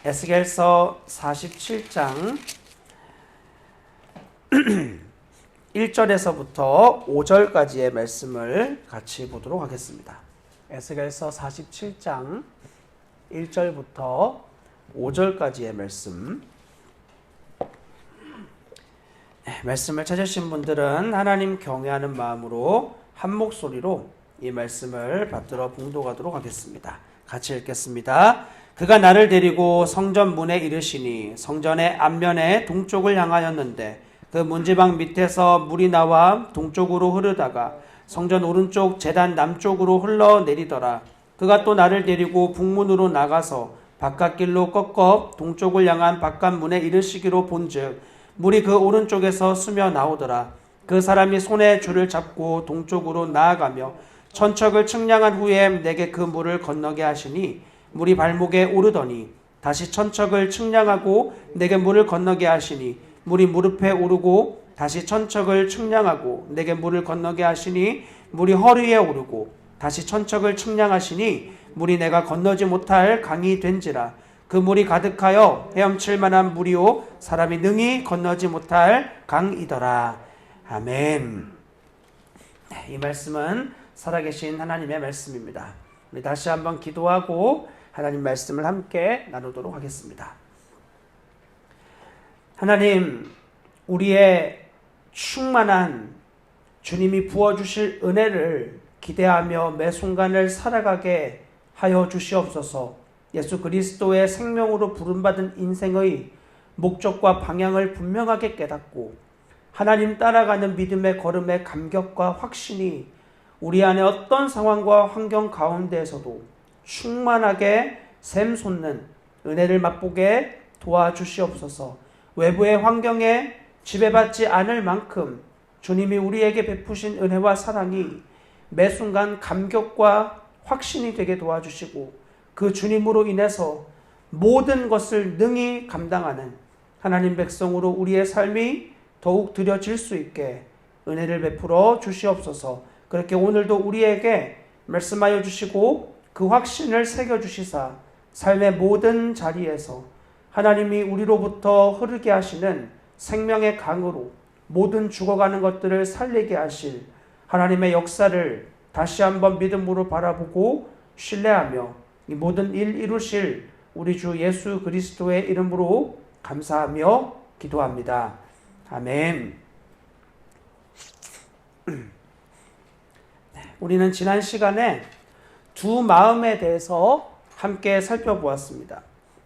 에스겔서 47장 1절에서부터 5절까지의 말씀을 같이 보도록 하겠습니다. 에스겔서 47장 1절부터 5절까지의 말씀을 찾으신 분들은 하나님 경외하는 마음으로 한 목소리로 이 말씀을 받들어 봉독하도록 하겠습니다. 같이 읽겠습니다. 그가 나를 데리고 성전 문에 이르시니 성전의 앞면에 동쪽을 향하였는데 그 문지방 밑에서 물이 나와 동쪽으로 흐르다가 성전 오른쪽 제단 남쪽으로 흘러내리더라. 그가 또 나를 데리고 북문으로 나가서 바깥길로 꺾어 동쪽을 향한 바깥문에 이르시기로 본즉 물이 그 오른쪽에서 스며 나오더라. 그 사람이 손에 줄을 잡고 동쪽으로 나아가며 천척을 측량한 후에 내게 그 물을 건너게 하시니 물이 발목에 오르더니 다시 천척을 측량하고 내게 물을 건너게 하시니 물이 무릎에 오르고 다시 천척을 측량하고 내게 물을 건너게 하시니 물이 허리에 오르고 다시 천척을 측량하시니 물이 내가 건너지 못할 강이 된지라. 그 물이 가득하여 헤엄칠 만한 물이요 사람이 능히 건너지 못할 강이더라. 아멘. 이 말씀은 살아계신 하나님의 말씀입니다. 우리 다시 한번 기도하고 하나님 말씀을 함께 나누도록 하겠습니다. 하나님, 우리의 충만한 주님이 부어주실 은혜를 기대하며 매 순간을 살아가게 하여 주시옵소서. 예수 그리스도의 생명으로 부름받은 인생의 목적과 방향을 분명하게 깨닫고 하나님 따라가는 믿음의 걸음의 감격과 확신이 우리 안에 어떤 상황과 환경 가운데에서도 충만하게 샘솟는 은혜를 맛보게 도와주시옵소서. 외부의 환경에 지배받지 않을 만큼 주님이 우리에게 베푸신 은혜와 사랑이 매 순간 감격과 확신이 되게 도와주시고 그 주님으로 인해서 모든 것을 능히 감당하는 하나님 백성으로 우리의 삶이 더욱 드려질 수 있게 은혜를 베풀어 주시옵소서. 그렇게 오늘도 우리에게 말씀하여 주시고 그 확신을 새겨주시사 삶의 모든 자리에서 하나님이 우리로부터 흐르게 하시는 생명의 강으로 모든 죽어가는 것들을 살리게 하실 하나님의 역사를 다시 한번 믿음으로 바라보고 신뢰하며 이 모든 일 이루실 우리 주 예수 그리스도의 이름으로 감사하며 기도합니다. 아멘. 우리는 지난 시간에 두 마음에 대해서 함께 살펴보았습니다.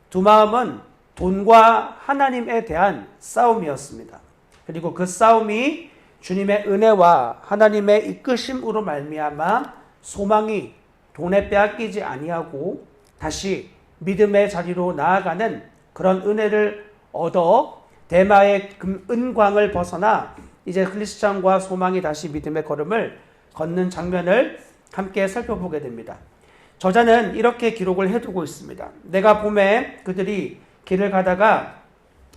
두 마음은 돈과 하나님에 대한 싸움이었습니다. 그리고 그 싸움이 주님의 은혜와 하나님의 이끄심으로 말미암아 소망이 돈에 빼앗기지 아니하고 다시 믿음의 자리로 나아가는 그런 은혜를 얻어 대마의 은광을 벗어나 이제 크리스찬과 소망이 다시 믿음의 걸음을 걷는 장면을 함께 살펴보게 됩니다. 저자는 이렇게 기록을 해두고 있습니다. 내가 봄에 그들이 길을 가다가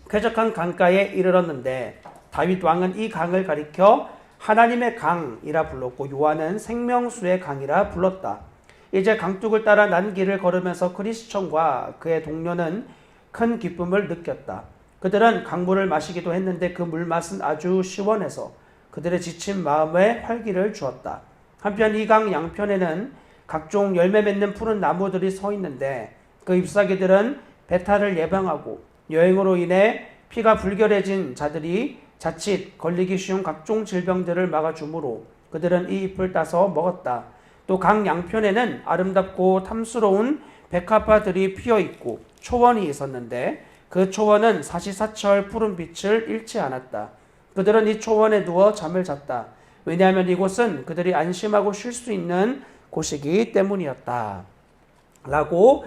쾌적한 강가에 이르렀는데 다윗 왕은 이 강을 가리켜 하나님의 강이라 불렀고 요한은 생명수의 강이라 불렀다. 이제 강둑을 따라 난 길을 걸으면서 크리스천과 그의 동료는 큰 기쁨을 느꼈다. 그들은 강물을 마시기도 했는데 그 물맛은 아주 시원해서 그들의 지친 마음에 활기를 주었다. 한편 이 강 양편에는 각종 열매 맺는 푸른 나무들이 서 있는데 그 잎사귀들은 배탈을 예방하고 여행으로 인해 피가 불결해진 자들이 자칫 걸리기 쉬운 각종 질병들을 막아주므로 그들은 이 잎을 따서 먹었다. 또 강 양편에는 아름답고 탐스러운 백합화들이 피어있고 초원이 있었는데 그 초원은 사시사철 푸른 빛을 잃지 않았다. 그들은 이 초원에 누워 잠을 잤다. 왜냐하면 이곳은 그들이 안심하고 쉴 수 있는 곳이기 때문이었다. 라고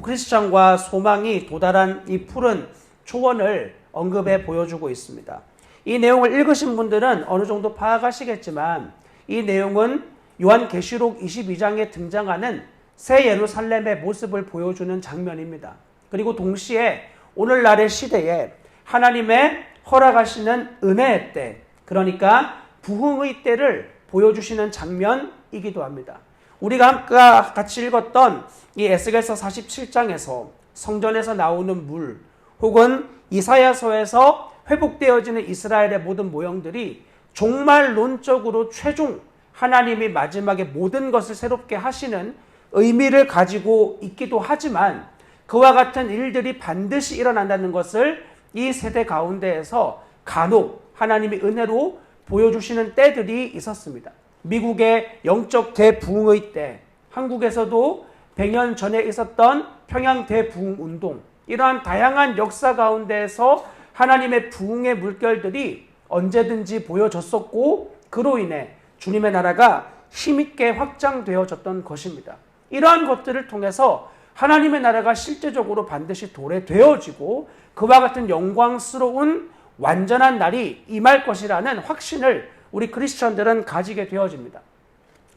크리스찬과 소망이 도달한 이 푸른 초원을 언급해 보여주고 있습니다. 이 내용을 읽으신 분들은 어느 정도 파악하시겠지만 이 내용은 요한계시록 22장에 등장하는 새 예루살렘의 모습을 보여주는 장면입니다. 그리고 동시에 오늘날의 시대에 하나님의 허락하시는 은혜의 때, 그러니까 부흥의 때를 보여주시는 장면이기도 합니다. 우리가 아까 같이 읽었던 이 에스겔서 47장에서 성전에서 나오는 물, 혹은 이사야서에서 회복되어지는 이스라엘의 모든 모형들이 종말론적으로 최종 하나님이 마지막에 모든 것을 새롭게 하시는 의미를 가지고 있기도 하지만, 그와 같은 일들이 반드시 일어난다는 것을 이 세대 가운데에서 간혹 하나님이 은혜로 보여주시는 때들이 있었습니다. 미국의 영적 대부흥의 때, 한국에서도 100년 전에 있었던 평양 대부흥 운동, 이러한 다양한 역사 가운데에서 하나님의 부흥의 물결들이 언제든지 보여졌었고, 그로 인해 주님의 나라가 힘있게 확장되어졌던 것입니다. 이러한 것들을 통해서 하나님의 나라가 실제적으로 반드시 도래되어지고 그와 같은 영광스러운 완전한 날이 임할 것이라는 확신을 우리 크리스천들은 가지게 되어집니다.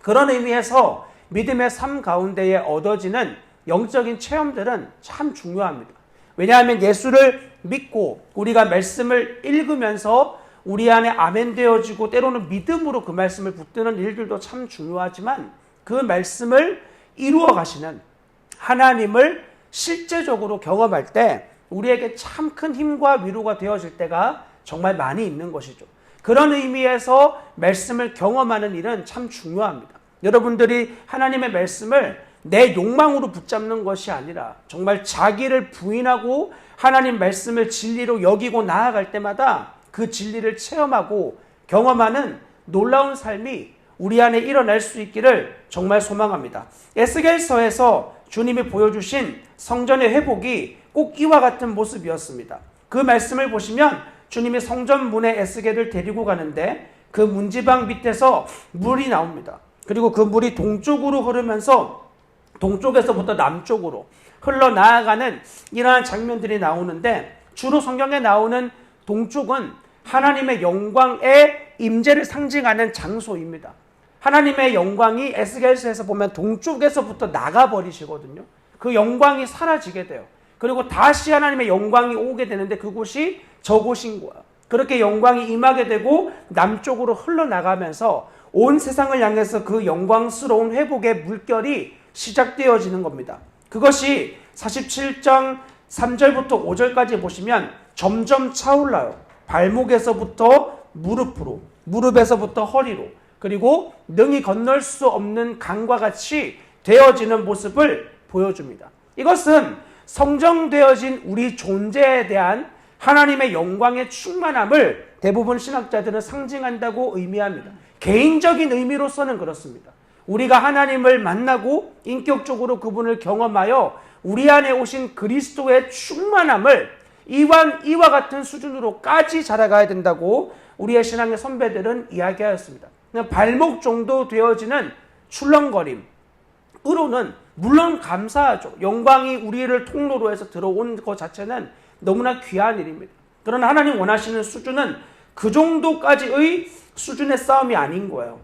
그런 의미에서 믿음의 삶 가운데에 얻어지는 영적인 체험들은 참 중요합니다. 왜냐하면 예수를 믿고 우리가 말씀을 읽으면서 우리 안에 아멘 되어지고 때로는 믿음으로 그 말씀을 붙드는 일들도 참 중요하지만, 그 말씀을 이루어 가시는 하나님을 실제적으로 경험할 때 우리에게 참 큰 힘과 위로가 되어질 때가 정말 많이 있는 것이죠. 그런 의미에서 말씀을 경험하는 일은 참 중요합니다. 여러분들이 하나님의 말씀을 내 욕망으로 붙잡는 것이 아니라 정말 자기를 부인하고 하나님 말씀을 진리로 여기고 나아갈 때마다 그 진리를 체험하고 경험하는 놀라운 삶이 우리 안에 일어날 수 있기를 정말 소망합니다. 에스겔서에서 주님이 보여주신 성전의 회복이 꼭 이와 같은 모습이었습니다. 그 말씀을 보시면 주님이 성전 문에 에스겔을 데리고 가는데 그 문지방 밑에서 물이 나옵니다. 그리고 그 물이 동쪽으로 흐르면서 동쪽에서부터 남쪽으로 흘러나아가는 이러한 장면들이 나오는데, 주로 성경에 나오는 동쪽은 하나님의 영광의 임재를 상징하는 장소입니다. 하나님의 영광이 에스겔서에서 보면 동쪽에서부터 나가버리시거든요. 그 영광이 사라지게 돼요. 그리고 다시 하나님의 영광이 오게 되는데 그곳이 저곳인 거야. 그렇게 영광이 임하게 되고 남쪽으로 흘러나가면서 온 세상을 향해서 그 영광스러운 회복의 물결이 시작되어지는 겁니다. 그것이 47장 3절부터 5절까지 보시면 점점 차올라요. 발목에서부터 무릎으로, 무릎에서부터 허리로, 그리고 능히 건널 수 없는 강과 같이 되어지는 모습을 보여줍니다. 이것은 성정되어진 우리 존재에 대한 하나님의 영광의 충만함을 대부분 신학자들은 상징한다고 의미합니다. 개인적인 의미로서는 그렇습니다. 우리가 하나님을 만나고 인격적으로 그분을 경험하여 우리 안에 오신 그리스도의 충만함을 이와 같은 수준으로까지 자라가야 된다고 우리의 신앙의 선배들은 이야기하였습니다. 그냥 발목 정도 되어지는 출렁거림으로는 물론 감사하죠. 영광이 우리를 통로로 해서 들어온 것 자체는 너무나 귀한 일입니다. 그러나 하나님 원하시는 수준은 그 정도까지의 수준의 싸움이 아닌 거예요.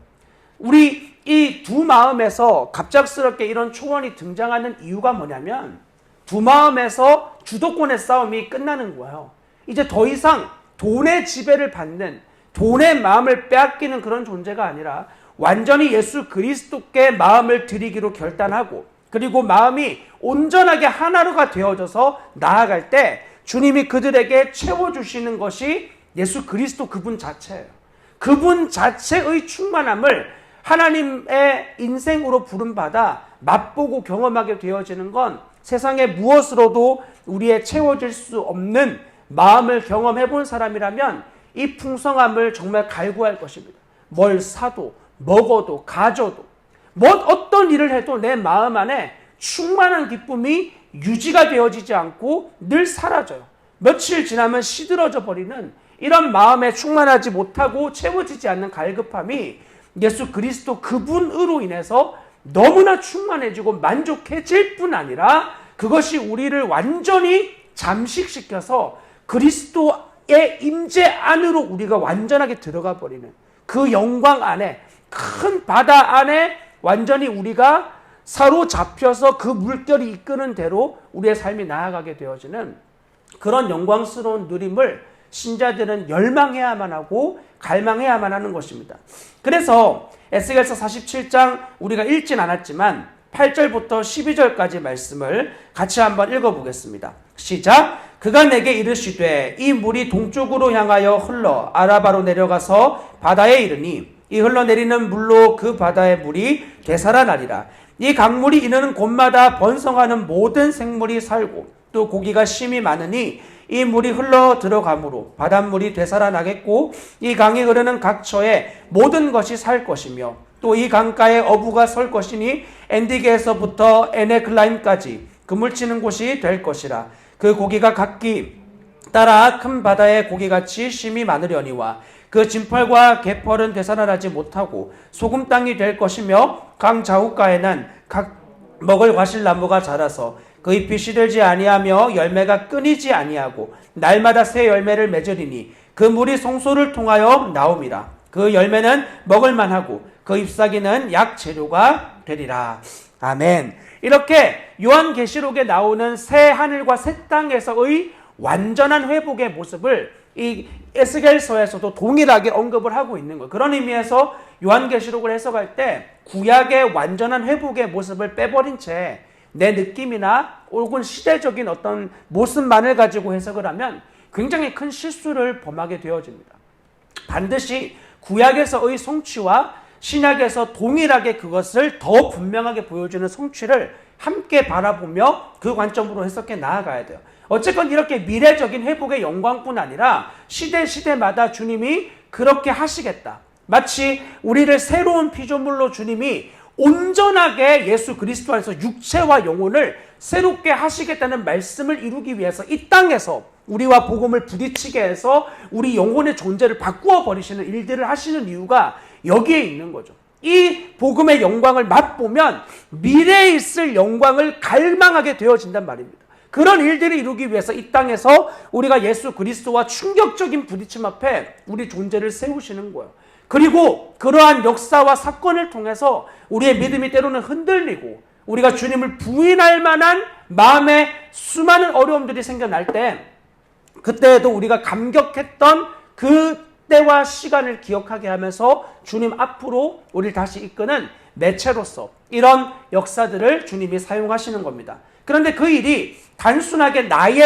우리 이 두 마음에서 갑작스럽게 이런 초원이 등장하는 이유가 뭐냐면, 두 마음에서 주도권의 싸움이 끝나는 거예요. 이제 더 이상 돈의 지배를 받는, 돈의 마음을 빼앗기는 그런 존재가 아니라 완전히 예수 그리스도께 마음을 드리기로 결단하고, 그리고 마음이 온전하게 하나로가 되어져서 나아갈 때 주님이 그들에게 채워주시는 것이 예수 그리스도 그분 자체예요. 그분 자체의 충만함을 하나님의 인생으로 부름받아 맛보고 경험하게 되어지는 건 세상의 무엇으로도 우리의 채워질 수 없는 마음을 경험해 본 사람이라면 이 풍성함을 정말 갈구할 것입니다. 뭘 사도 먹어도 가져도 어떤 일을 해도 내 마음 안에 충만한 기쁨이 유지가 되어지지 않고 늘 사라져요. 며칠 지나면 시들어져 버리는 이런 마음에 충만하지 못하고 채워지지 않는 갈급함이 예수 그리스도 그분으로 인해서 너무나 충만해지고 만족해질 뿐 아니라 그것이 우리를 완전히 잠식시켜서 그리스도의 임재 안으로 우리가 완전하게 들어가 버리는 그 영광 안에, 큰 바다 안에 완전히 우리가 사로잡혀서 그 물결이 이끄는 대로 우리의 삶이 나아가게 되어지는 그런 영광스러운 누림을 신자들은 열망해야만 하고 갈망해야만 하는 것입니다. 그래서 에스겔서 47장 우리가 읽진 않았지만 8절부터 12절까지 말씀을 같이 한번 읽어보겠습니다. 시작. 그가 내게 이르시되 이 물이 동쪽으로 향하여 흘러 아라바로 내려가서 바다에 이르니 이 흘러내리는 물로 그 바다의 물이 되살아나리라. 이 강물이 이르는 곳마다 번성하는 모든 생물이 살고 또 고기가 심이 많으니 이 물이 흘러 들어가므로 바닷물이 되살아나겠고 이 강이 흐르는 각처에 모든 것이 살 것이며 또 이 강가에 어부가 설 것이니 엔디게에서부터 에네글라임까지 그물치는 곳이 될 것이라. 그 고기가 각기 따라 큰 바다의 고기같이 심이 많으려니와 그 진펄과 개펄은 되살아나지 못하고 소금 땅이 될 것이며 강 좌우가에는 각 먹을 과실나무가 자라서 그 잎이 시들지 아니하며 열매가 끊이지 아니하고 날마다 새 열매를 맺으리니 그 물이 송소를 통하여 나옴이라. 그 열매는 먹을만하고 그 잎사귀는 약 재료가 되리라. 아멘. 이렇게 요한계시록에 나오는 새 하늘과 새 땅에서의 완전한 회복의 모습을 이 에스겔서에서도 동일하게 언급을 하고 있는 거예요. 그런 의미에서 요한계시록을 해석할 때 구약의 완전한 회복의 모습을 빼버린 채 내 느낌이나 혹은 시대적인 어떤 모습만을 가지고 해석을 하면 굉장히 큰 실수를 범하게 되어집니다. 반드시 구약에서의 성취와 신약에서 동일하게 그것을 더 분명하게 보여주는 성취를 함께 바라보며 그 관점으로 해석해 나아가야 돼요. 어쨌건 이렇게 미래적인 회복의 영광뿐 아니라 시대마다 주님이 그렇게 하시겠다. 마치 우리를 새로운 피조물로 주님이 온전하게 예수 그리스도 안에서 육체와 영혼을 새롭게 하시겠다는 말씀을 이루기 위해서 이 땅에서 우리와 복음을 부딪히게 해서 우리 영혼의 존재를 바꾸어 버리시는 일들을 하시는 이유가 여기에 있는 거죠. 이 복음의 영광을 맛보면 미래에 있을 영광을 갈망하게 되어진단 말입니다. 그런 일들을 이루기 위해서 이 땅에서 우리가 예수 그리스도와 충격적인 부딪힘 앞에 우리 존재를 세우시는 거예요. 그리고 그러한 역사와 사건을 통해서 우리의 믿음이 때로는 흔들리고 우리가 주님을 부인할 만한 마음에 수많은 어려움들이 생겨날 때 그때에도 우리가 감격했던 그 때와 시간을 기억하게 하면서 주님 앞으로 우리를 다시 이끄는 매체로서 이런 역사들을 주님이 사용하시는 겁니다. 그런데 그 일이 단순하게 나의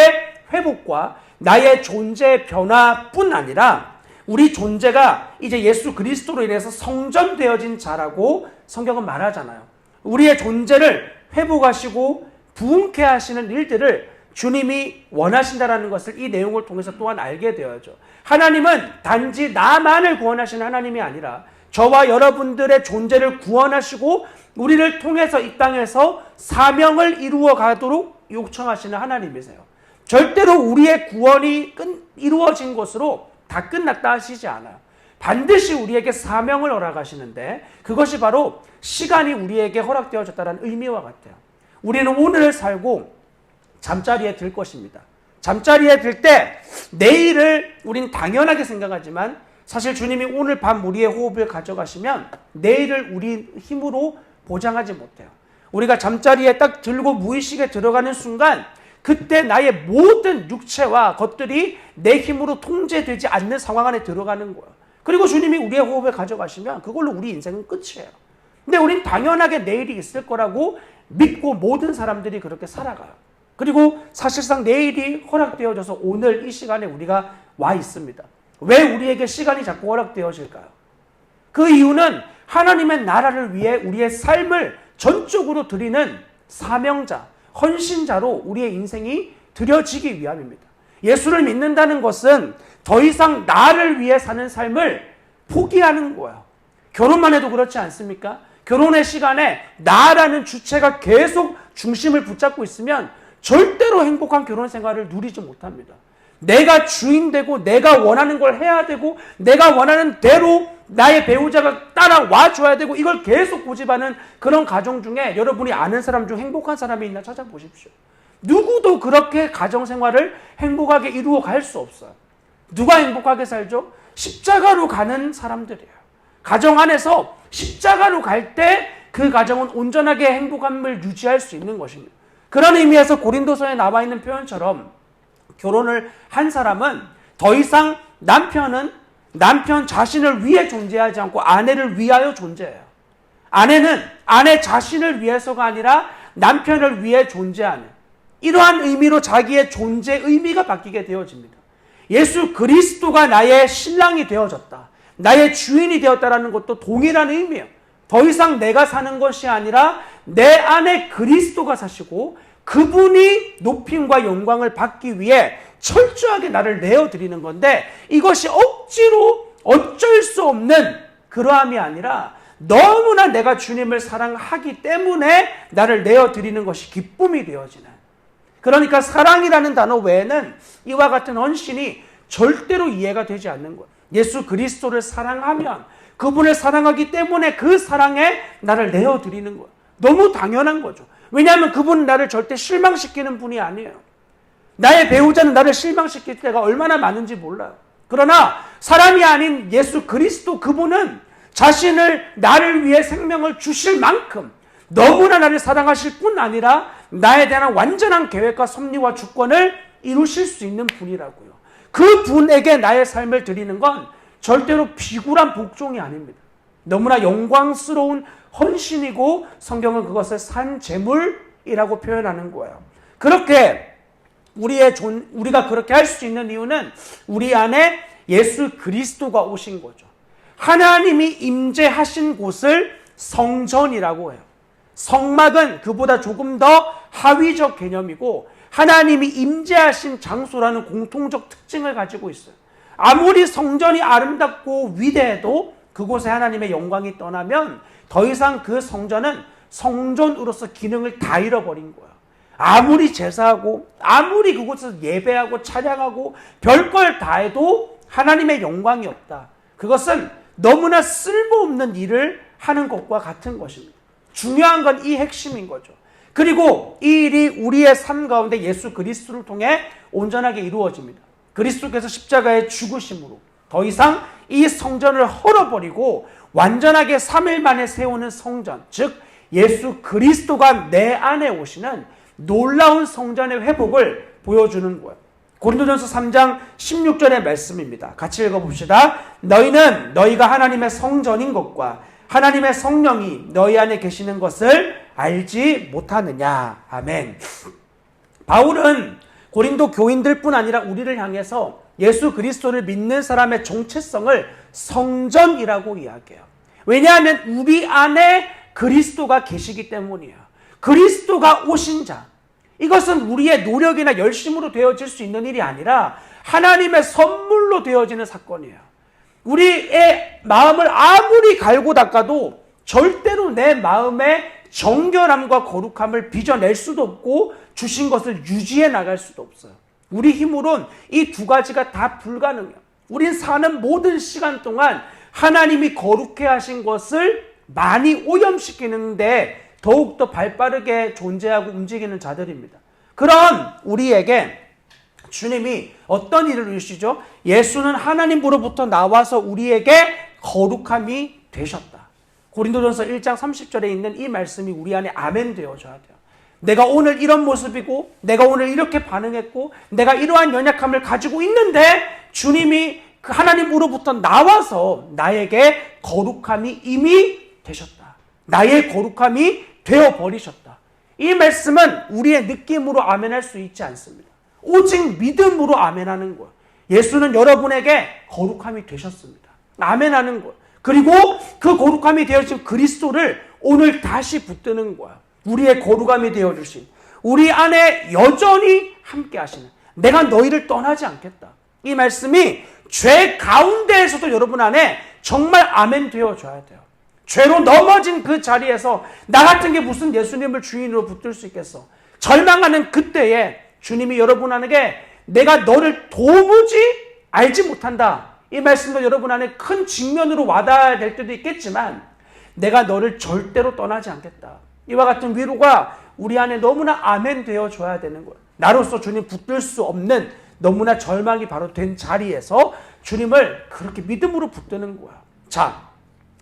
회복과 나의 존재의 변화뿐 아니라 우리 존재가 이제 예수 그리스도로 인해서 성전되어진 자라고 성경은 말하잖아요. 우리의 존재를 회복하시고 부흥케 하시는 일들을 주님이 원하신다라는 것을 이 내용을 통해서 또한 알게 되어야죠. 하나님은 단지 나만을 구원하시는 하나님이 아니라 저와 여러분들의 존재를 구원하시고 우리를 통해서 이 땅에서 사명을 이루어 가도록 요청하시는 하나님이세요. 절대로 우리의 구원이 이루어진 것으로 다 끝났다 하시지 않아요. 반드시 우리에게 사명을 허락하시는데 그것이 바로 시간이 우리에게 허락되어졌다는 의미와 같아요. 우리는 오늘을 살고 잠자리에 들 것입니다. 잠자리에 들 때 내일을 우린 당연하게 생각하지만 사실 주님이 오늘 밤 우리의 호흡을 가져가시면 내일을 우리 힘으로 보장하지 못해요. 우리가 잠자리에 딱 들고 무의식에 들어가는 순간 그때 나의 모든 육체와 것들이 내 힘으로 통제되지 않는 상황 안에 들어가는 거예요. 그리고 주님이 우리의 호흡을 가져가시면 그걸로 우리 인생은 끝이에요. 근데 우린 당연하게 내일이 있을 거라고 믿고 모든 사람들이 그렇게 살아가요. 그리고 사실상 내일이 허락되어져서 오늘 이 시간에 우리가 와 있습니다. 왜 우리에게 시간이 자꾸 허락되어질까요? 그 이유는 하나님의 나라를 위해 우리의 삶을 전적으로 드리는 사명자, 헌신자로 우리의 인생이 드려지기 위함입니다. 예수를 믿는다는 것은 더 이상 나를 위해 사는 삶을 포기하는 거예요. 결혼만 해도 그렇지 않습니까? 결혼의 시간에 나라는 주체가 계속 중심을 붙잡고 있으면 절대로 행복한 결혼 생활을 누리지 못합니다. 내가 주인 되고 내가 원하는 걸 해야 되고 내가 원하는 대로 나의 배우자가 따라와 줘야 되고 이걸 계속 고집하는 그런 가정 중에 여러분이 아는 사람 중 행복한 사람이 있나 찾아보십시오. 누구도 그렇게 가정 생활을 행복하게 이루어 갈 수 없어요. 누가 행복하게 살죠? 십자가로 가는 사람들이에요. 가정 안에서 십자가로 갈 때 그 가정은 온전하게 행복함을 유지할 수 있는 것입니다. 그런 의미에서 고린도서에 나와 있는 표현처럼 결혼을 한 사람은 더 이상 남편 자신을 위해 존재하지 않고 아내를 위하여 존재해요. 아내는 아내 자신을 위해서가 아니라 남편을 위해 존재하는 이러한 의미로 자기의 존재 의미가 바뀌게 되어집니다. 예수 그리스도가 나의 신랑이 되어졌다. 나의 주인이 되었다라는 것도 동일한 의미예요. 더 이상 내가 사는 것이 아니라 내 안에 그리스도가 사시고 그분이 높임과 영광을 받기 위해 철저하게 나를 내어드리는 건데 이것이 억지로 어쩔 수 없는 그러함이 아니라 너무나 내가 주님을 사랑하기 때문에 나를 내어드리는 것이 기쁨이 되어지는 그러니까 사랑이라는 단어 외에는 이와 같은 헌신이 절대로 이해가 되지 않는 거예요. 예수 그리스도를 사랑하면 그분을 사랑하기 때문에 그 사랑에 나를 내어드리는 거예요. 너무 당연한 거죠. 왜냐하면 그분은 나를 절대 실망시키는 분이 아니에요. 나의 배우자는 나를 실망시킬 때가 얼마나 많은지 몰라요. 그러나 사람이 아닌 예수 그리스도 그분은 자신을 나를 위해 생명을 주실 만큼 너무나 나를 사랑하실 뿐 아니라 나에 대한 완전한 계획과 섭리와 주권을 이루실 수 있는 분이라고요. 그 분에게 나의 삶을 드리는 건 절대로 비굴한 복종이 아닙니다. 너무나 영광스러운 헌신이고 성경은 그것을 산 제물이라고 표현하는 거예요. 그렇게 우리가 그렇게 할 수 있는 이유는 우리 안에 예수 그리스도가 오신 거죠. 하나님이 임재하신 곳을 성전이라고 해요. 성막은 그보다 조금 더 하위적 개념이고 하나님이 임재하신 장소라는 공통적 특징을 가지고 있어요. 아무리 성전이 아름답고 위대해도 그곳에 하나님의 영광이 떠나면 더 이상 그 성전은 성전으로서 기능을 다 잃어버린 거야. 아무리 제사하고 아무리 그곳에서 예배하고 찬양하고 별걸 다 해도 하나님의 영광이 없다. 그것은 너무나 쓸모없는 일을 하는 것과 같은 것입니다. 중요한 건 이 핵심인 거죠. 그리고 이 일이 우리의 삶 가운데 예수 그리스도를 통해 온전하게 이루어집니다. 그리스도께서 십자가의 죽으심으로 더 이상 이 성전을 헐어버리고 완전하게 3일 만에 세우는 성전, 즉 예수 그리스도가 내 안에 오시는 놀라운 성전의 회복을 보여주는 거예요. 고린도전서 3장 16절의 말씀입니다. 같이 읽어봅시다. 너희는 너희가 하나님의 성전인 것과 하나님의 성령이 너희 안에 계시는 것을 알지 못하느냐. 아멘. 바울은 고린도 교인들뿐 아니라 우리를 향해서 예수 그리스도를 믿는 사람의 정체성을 성전이라고 이야기해요. 왜냐하면 우리 안에 그리스도가 계시기 때문이에요. 그리스도가 오신 자. 이것은 우리의 노력이나 열심으로 되어질 수 있는 일이 아니라 하나님의 선물로 되어지는 사건이에요. 우리의 마음을 아무리 갈고 닦아도 절대로 내 마음의 정결함과 거룩함을 빚어낼 수도 없고 주신 것을 유지해 나갈 수도 없어요. 우리 힘으론 이 두 가지가 다 불가능해요. 우린 사는 모든 시간 동안 하나님이 거룩해 하신 것을 많이 오염시키는데 더욱더 발빠르게 존재하고 움직이는 자들입니다. 그런 우리에게 주님이 어떤 일을 이루시죠? 예수는 하나님으로부터 나와서 우리에게 거룩함이 되셨다. 고린도전서 1장 30절에 있는 이 말씀이 우리 안에 아멘 되어져야 돼요. 내가 오늘 이런 모습이고 내가 오늘 이렇게 반응했고 내가 이러한 연약함을 가지고 있는데 주님이 그 하나님으로부터 나와서 나에게 거룩함이 이미 되셨다. 나의 거룩함이 되어버리셨다. 이 말씀은 우리의 느낌으로 아멘할 수 있지 않습니다. 오직 믿음으로 아멘하는 거예요. 예수는 여러분에게 거룩함이 되셨습니다. 아멘하는 거예요. 그리고 그 거룩함이 되어진 그리스도를 오늘 다시 붙드는 거야. 우리의 거룩함이 되어주신 우리 안에 여전히 함께 하시는 내가 너희를 떠나지 않겠다. 이 말씀이 죄 가운데에서도 여러분 안에 정말 아멘 되어줘야 돼요. 죄로 넘어진 그 자리에서 나 같은 게 무슨 예수님을 주인으로 붙들 수 있겠어. 절망하는 그때에 주님이 여러분에게 내가 너를 도무지 알지 못한다. 이 말씀도 여러분 안에 큰 직면으로 와닿아야 될 때도 있겠지만 내가 너를 절대로 떠나지 않겠다. 이와 같은 위로가 우리 안에 너무나 아멘 되어줘야 되는 거예요. 나로서 주님 붙들 수 없는 너무나 절망이 바로 된 자리에서 주님을 그렇게 믿음으로 붙드는 거야. 자,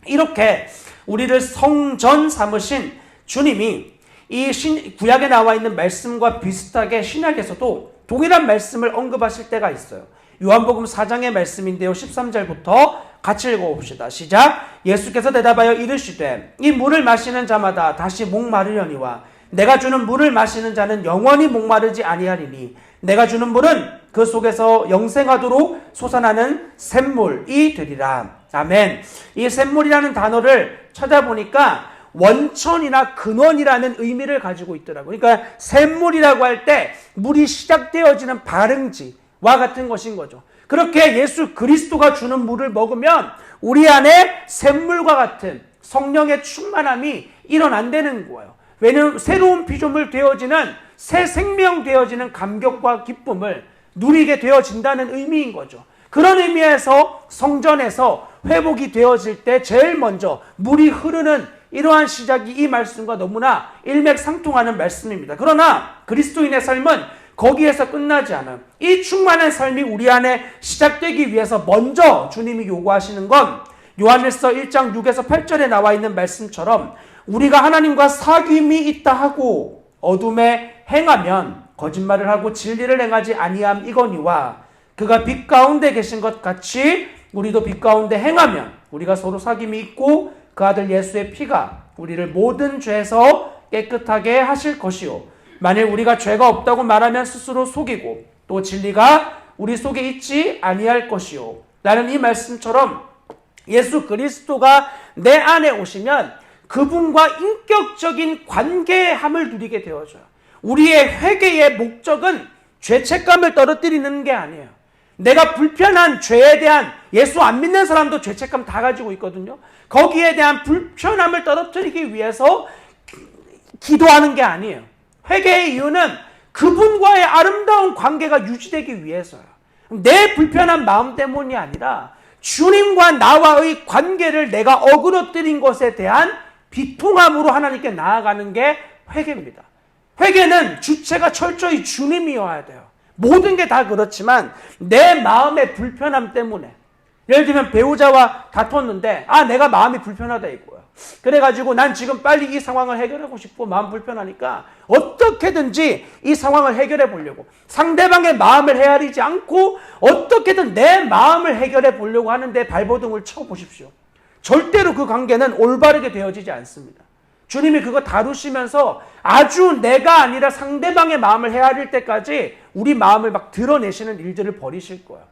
이렇게 우리를 성전 삼으신 주님이 이 구약에 나와 있는 말씀과 비슷하게 신약에서도 동일한 말씀을 언급하실 때가 있어요. 요한복음 4장의 말씀인데요. 13절부터 같이 읽어봅시다. 시작. 예수께서 대답하여 이르시되 이 물을 마시는 자마다 다시 목마르려니와 내가 주는 물을 마시는 자는 영원히 목마르지 아니하리니 내가 주는 물은 그 속에서 영생하도록 솟아나는 샘물이 되리라. 아멘. 이 샘물이라는 단어를 찾아보니까 원천이나 근원이라는 의미를 가지고 있더라고요. 그러니까 샘물이라고 할 때 물이 시작되어지는 발응지와 같은 것인 거죠. 그렇게 예수 그리스도가 주는 물을 먹으면 우리 안에 샘물과 같은 성령의 충만함이 일어난다는 거예요. 왜냐하면 새로운 피조물 되어지는 새 생명 되어지는 감격과 기쁨을 누리게 되어진다는 의미인 거죠. 그런 의미에서 성전에서 회복이 되어질 때 제일 먼저 물이 흐르는 이러한 시작이 이 말씀과 너무나 일맥상통하는 말씀입니다. 그러나 그리스도인의 삶은 거기에서 끝나지 않아요. 이 충만한 삶이 우리 안에 시작되기 위해서 먼저 주님이 요구하시는 건 요한일서 1장 6에서 8절에 나와 있는 말씀처럼 우리가 하나님과 사귐이 있다 하고 어둠에 행하면 거짓말을 하고 진리를 행하지 아니함 이거니와 그가 빛 가운데 계신 것 같이 우리도 빛 가운데 행하면 우리가 서로 사귐이 있고 그 아들 예수의 피가 우리를 모든 죄에서 깨끗하게 하실 것이요 만일 우리가 죄가 없다고 말하면 스스로 속이고 또 진리가 우리 속에 있지 아니할 것이요. 나는 이 말씀처럼 예수 그리스도가 내 안에 오시면 그분과 인격적인 관계함을 누리게 되어져요. 우리의 회개의 목적은 죄책감을 떨어뜨리는 게 아니에요. 내가 불편한 죄에 대한 예수 안 믿는 사람도 죄책감 다 가지고 있거든요. 거기에 대한 불편함을 떨어뜨리기 위해서 기도하는 게 아니에요. 회개의 이유는 그분과의 아름다운 관계가 유지되기 위해서요. 내 불편한 마음 때문이 아니라 주님과 나와의 관계를 내가 어그러뜨린 것에 대한 비통함으로 하나님께 나아가는 게 회개입니다. 회개는 주체가 철저히 주님이어야 돼요. 모든 게 다 그렇지만 내 마음의 불편함 때문에 예를 들면 배우자와 다퉜는데 내가 마음이 불편하다 이거야. 그래가지고 난 지금 빨리 이 상황을 해결하고 싶고 마음 불편하니까 어떻게든지 이 상황을 해결해 보려고 상대방의 마음을 헤아리지 않고 어떻게든 내 마음을 해결해 보려고 하는데 발버둥을 쳐보십시오. 절대로 그 관계는 올바르게 되어지지 않습니다. 주님이 그거 다루시면서 아주 내가 아니라 상대방의 마음을 헤아릴 때까지 우리 마음을 막 드러내시는 일들을 벌이실 거예요.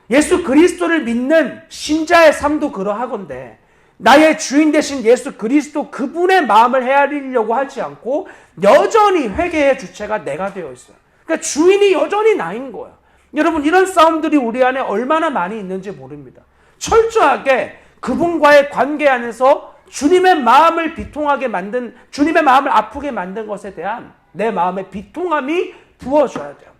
예수 그리스도를 믿는 신자의 삶도 그러하건대 나의 주인 되신 예수 그리스도 그분의 마음을 헤아리려고 하지 않고 여전히 회개의 주체가 내가 되어 있어요. 그러니까 주인이 여전히 나인 거예요. 여러분 이런 싸움들이 우리 안에 얼마나 많이 있는지 모릅니다. 철저하게 그분과의 관계 안에서 주님의 마음을 비통하게 만든 주님의 마음을 아프게 만든 것에 대한 내 마음의 비통함이 부어져야 돼요.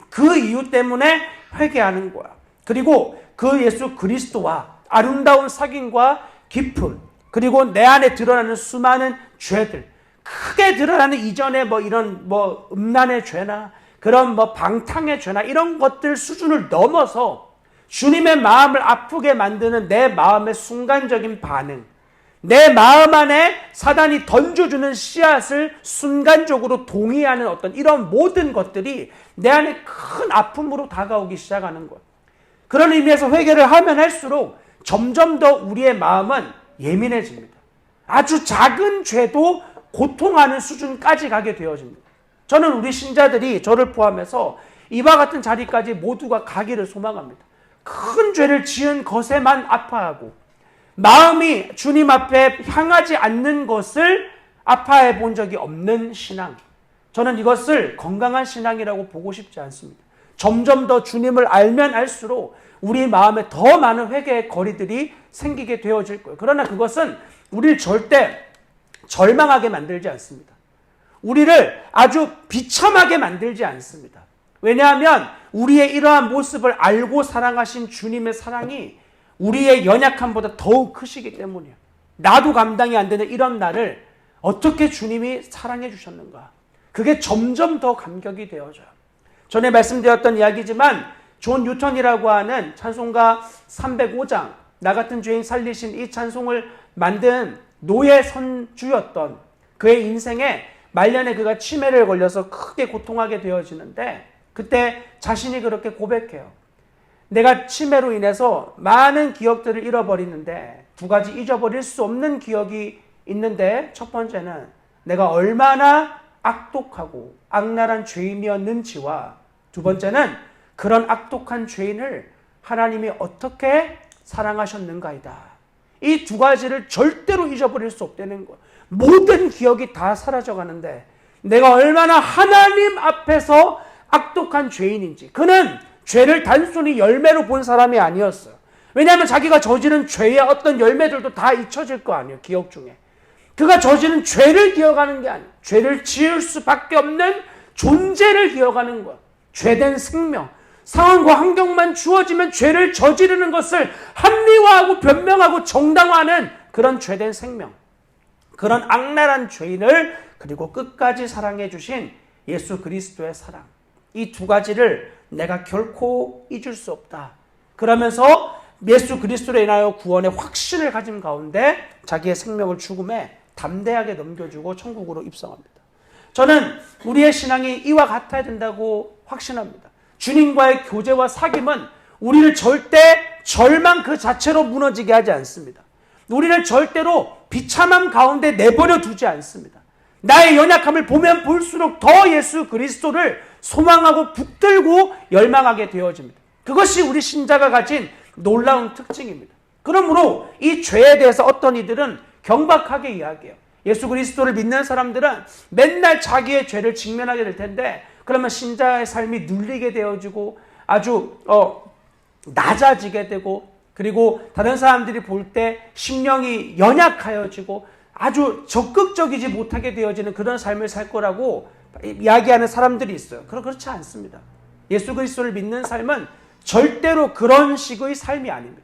그 이유 때문에 회개하는 거야. 그리고 그 예수 그리스도와 아름다운 사귐과 기쁨 그리고 내 안에 드러나는 수많은 죄들 크게 드러나는 이전에 이런 음란의 죄나 그런 방탕의 죄나 이런 것들 수준을 넘어서 주님의 마음을 아프게 만드는 내 마음의 순간적인 반응 내 마음 안에 사단이 던져주는 씨앗을 순간적으로 동의하는 어떤 이런 모든 것들이 내 안에 큰 아픔으로 다가오기 시작하는 것. 그런 의미에서 회개를 하면 할수록 점점 더 우리의 마음은 예민해집니다. 아주 작은 죄도 고통하는 수준까지 가게 되어집니다. 저는 우리 신자들이 저를 포함해서 이와 같은 자리까지 모두가 가기를 소망합니다. 큰 죄를 지은 것에만 아파하고 마음이 주님 앞에 향하지 않는 것을 아파해 본 적이 없는 신앙. 저는 이것을 건강한 신앙이라고 보고 싶지 않습니다. 점점 더 주님을 알면 알수록 우리 마음에 더 많은 회개의 거리들이 생기게 되어질 거예요. 그러나 그것은 우리를 절대 절망하게 만들지 않습니다. 우리를 아주 비참하게 만들지 않습니다. 왜냐하면 우리의 이러한 모습을 알고 사랑하신 주님의 사랑이 우리의 연약함보다 더욱 크시기 때문이에요. 나도 감당이 안 되는 이런 나를 어떻게 주님이 사랑해 주셨는가. 그게 점점 더 감격이 되어져요. 전에 말씀드렸던 이야기지만 존 뉴턴이라고 하는 찬송가 305장 나 같은 죄인 살리신 이 찬송을 만든 노예 선주였던 그의 인생에 말년에 그가 치매를 걸려서 크게 고통하게 되어지는데 그때 자신이 그렇게 고백해요. 내가 치매로 인해서 많은 기억들을 잃어버리는데 두 가지 잊어버릴 수 없는 기억이 있는데 첫 번째는 내가 얼마나 악독하고 악랄한 죄인이었는지와 두 번째는 그런 악독한 죄인을 하나님이 어떻게 사랑하셨는가이다. 이 두 가지를 절대로 잊어버릴 수 없다는 거예요. 모든 기억이 다 사라져가는데 내가 얼마나 하나님 앞에서 악독한 죄인인지. 그는 죄를 단순히 열매로 본 사람이 아니었어요. 왜냐하면 자기가 저지른 죄의 어떤 열매들도 다 잊혀질 거 아니에요. 기억 중에. 그가 저지른 죄를 기억하는 게 아니에요. 죄를 지을 수밖에 없는 존재를 기억하는 거예요. 죄된 생명. 상황과 환경만 주어지면 죄를 저지르는 것을 합리화하고 변명하고 정당화하는 그런 죄된 생명. 그런 악랄한 죄인을 그리고 끝까지 사랑해 주신 예수 그리스도의 사랑. 이 두 가지를 내가 결코 잊을 수 없다. 그러면서 예수 그리스도로 인하여 구원의 확신을 가진 가운데 자기의 생명을 죽음에 담대하게 넘겨주고 천국으로 입성합니다. 저는 우리의 신앙이 이와 같아야 된다고 확신합니다. 주님과의 교제와 사귐은 우리를 절대 절망 그 자체로 무너지게 하지 않습니다. 우리를 절대로 비참함 가운데 내버려 두지 않습니다. 나의 연약함을 보면 볼수록 더 예수 그리스도를 소망하고 붙들고 열망하게 되어집니다. 그것이 우리 신자가 가진 놀라운 특징입니다. 그러므로 이 죄에 대해서 어떤 이들은 경박하게 이야기해요. 예수 그리스도를 믿는 사람들은 맨날 자기의 죄를 직면하게 될 텐데 그러면 신자의 삶이 눌리게 되어지고 아주 낮아지게 되고 그리고 다른 사람들이 볼 때 심령이 연약하여지고 아주 적극적이지 못하게 되어지는 그런 삶을 살 거라고 이야기하는 사람들이 있어요. 그렇지 않습니다. 예수 그리스도를 믿는 삶은 절대로 그런 식의 삶이 아닙니다.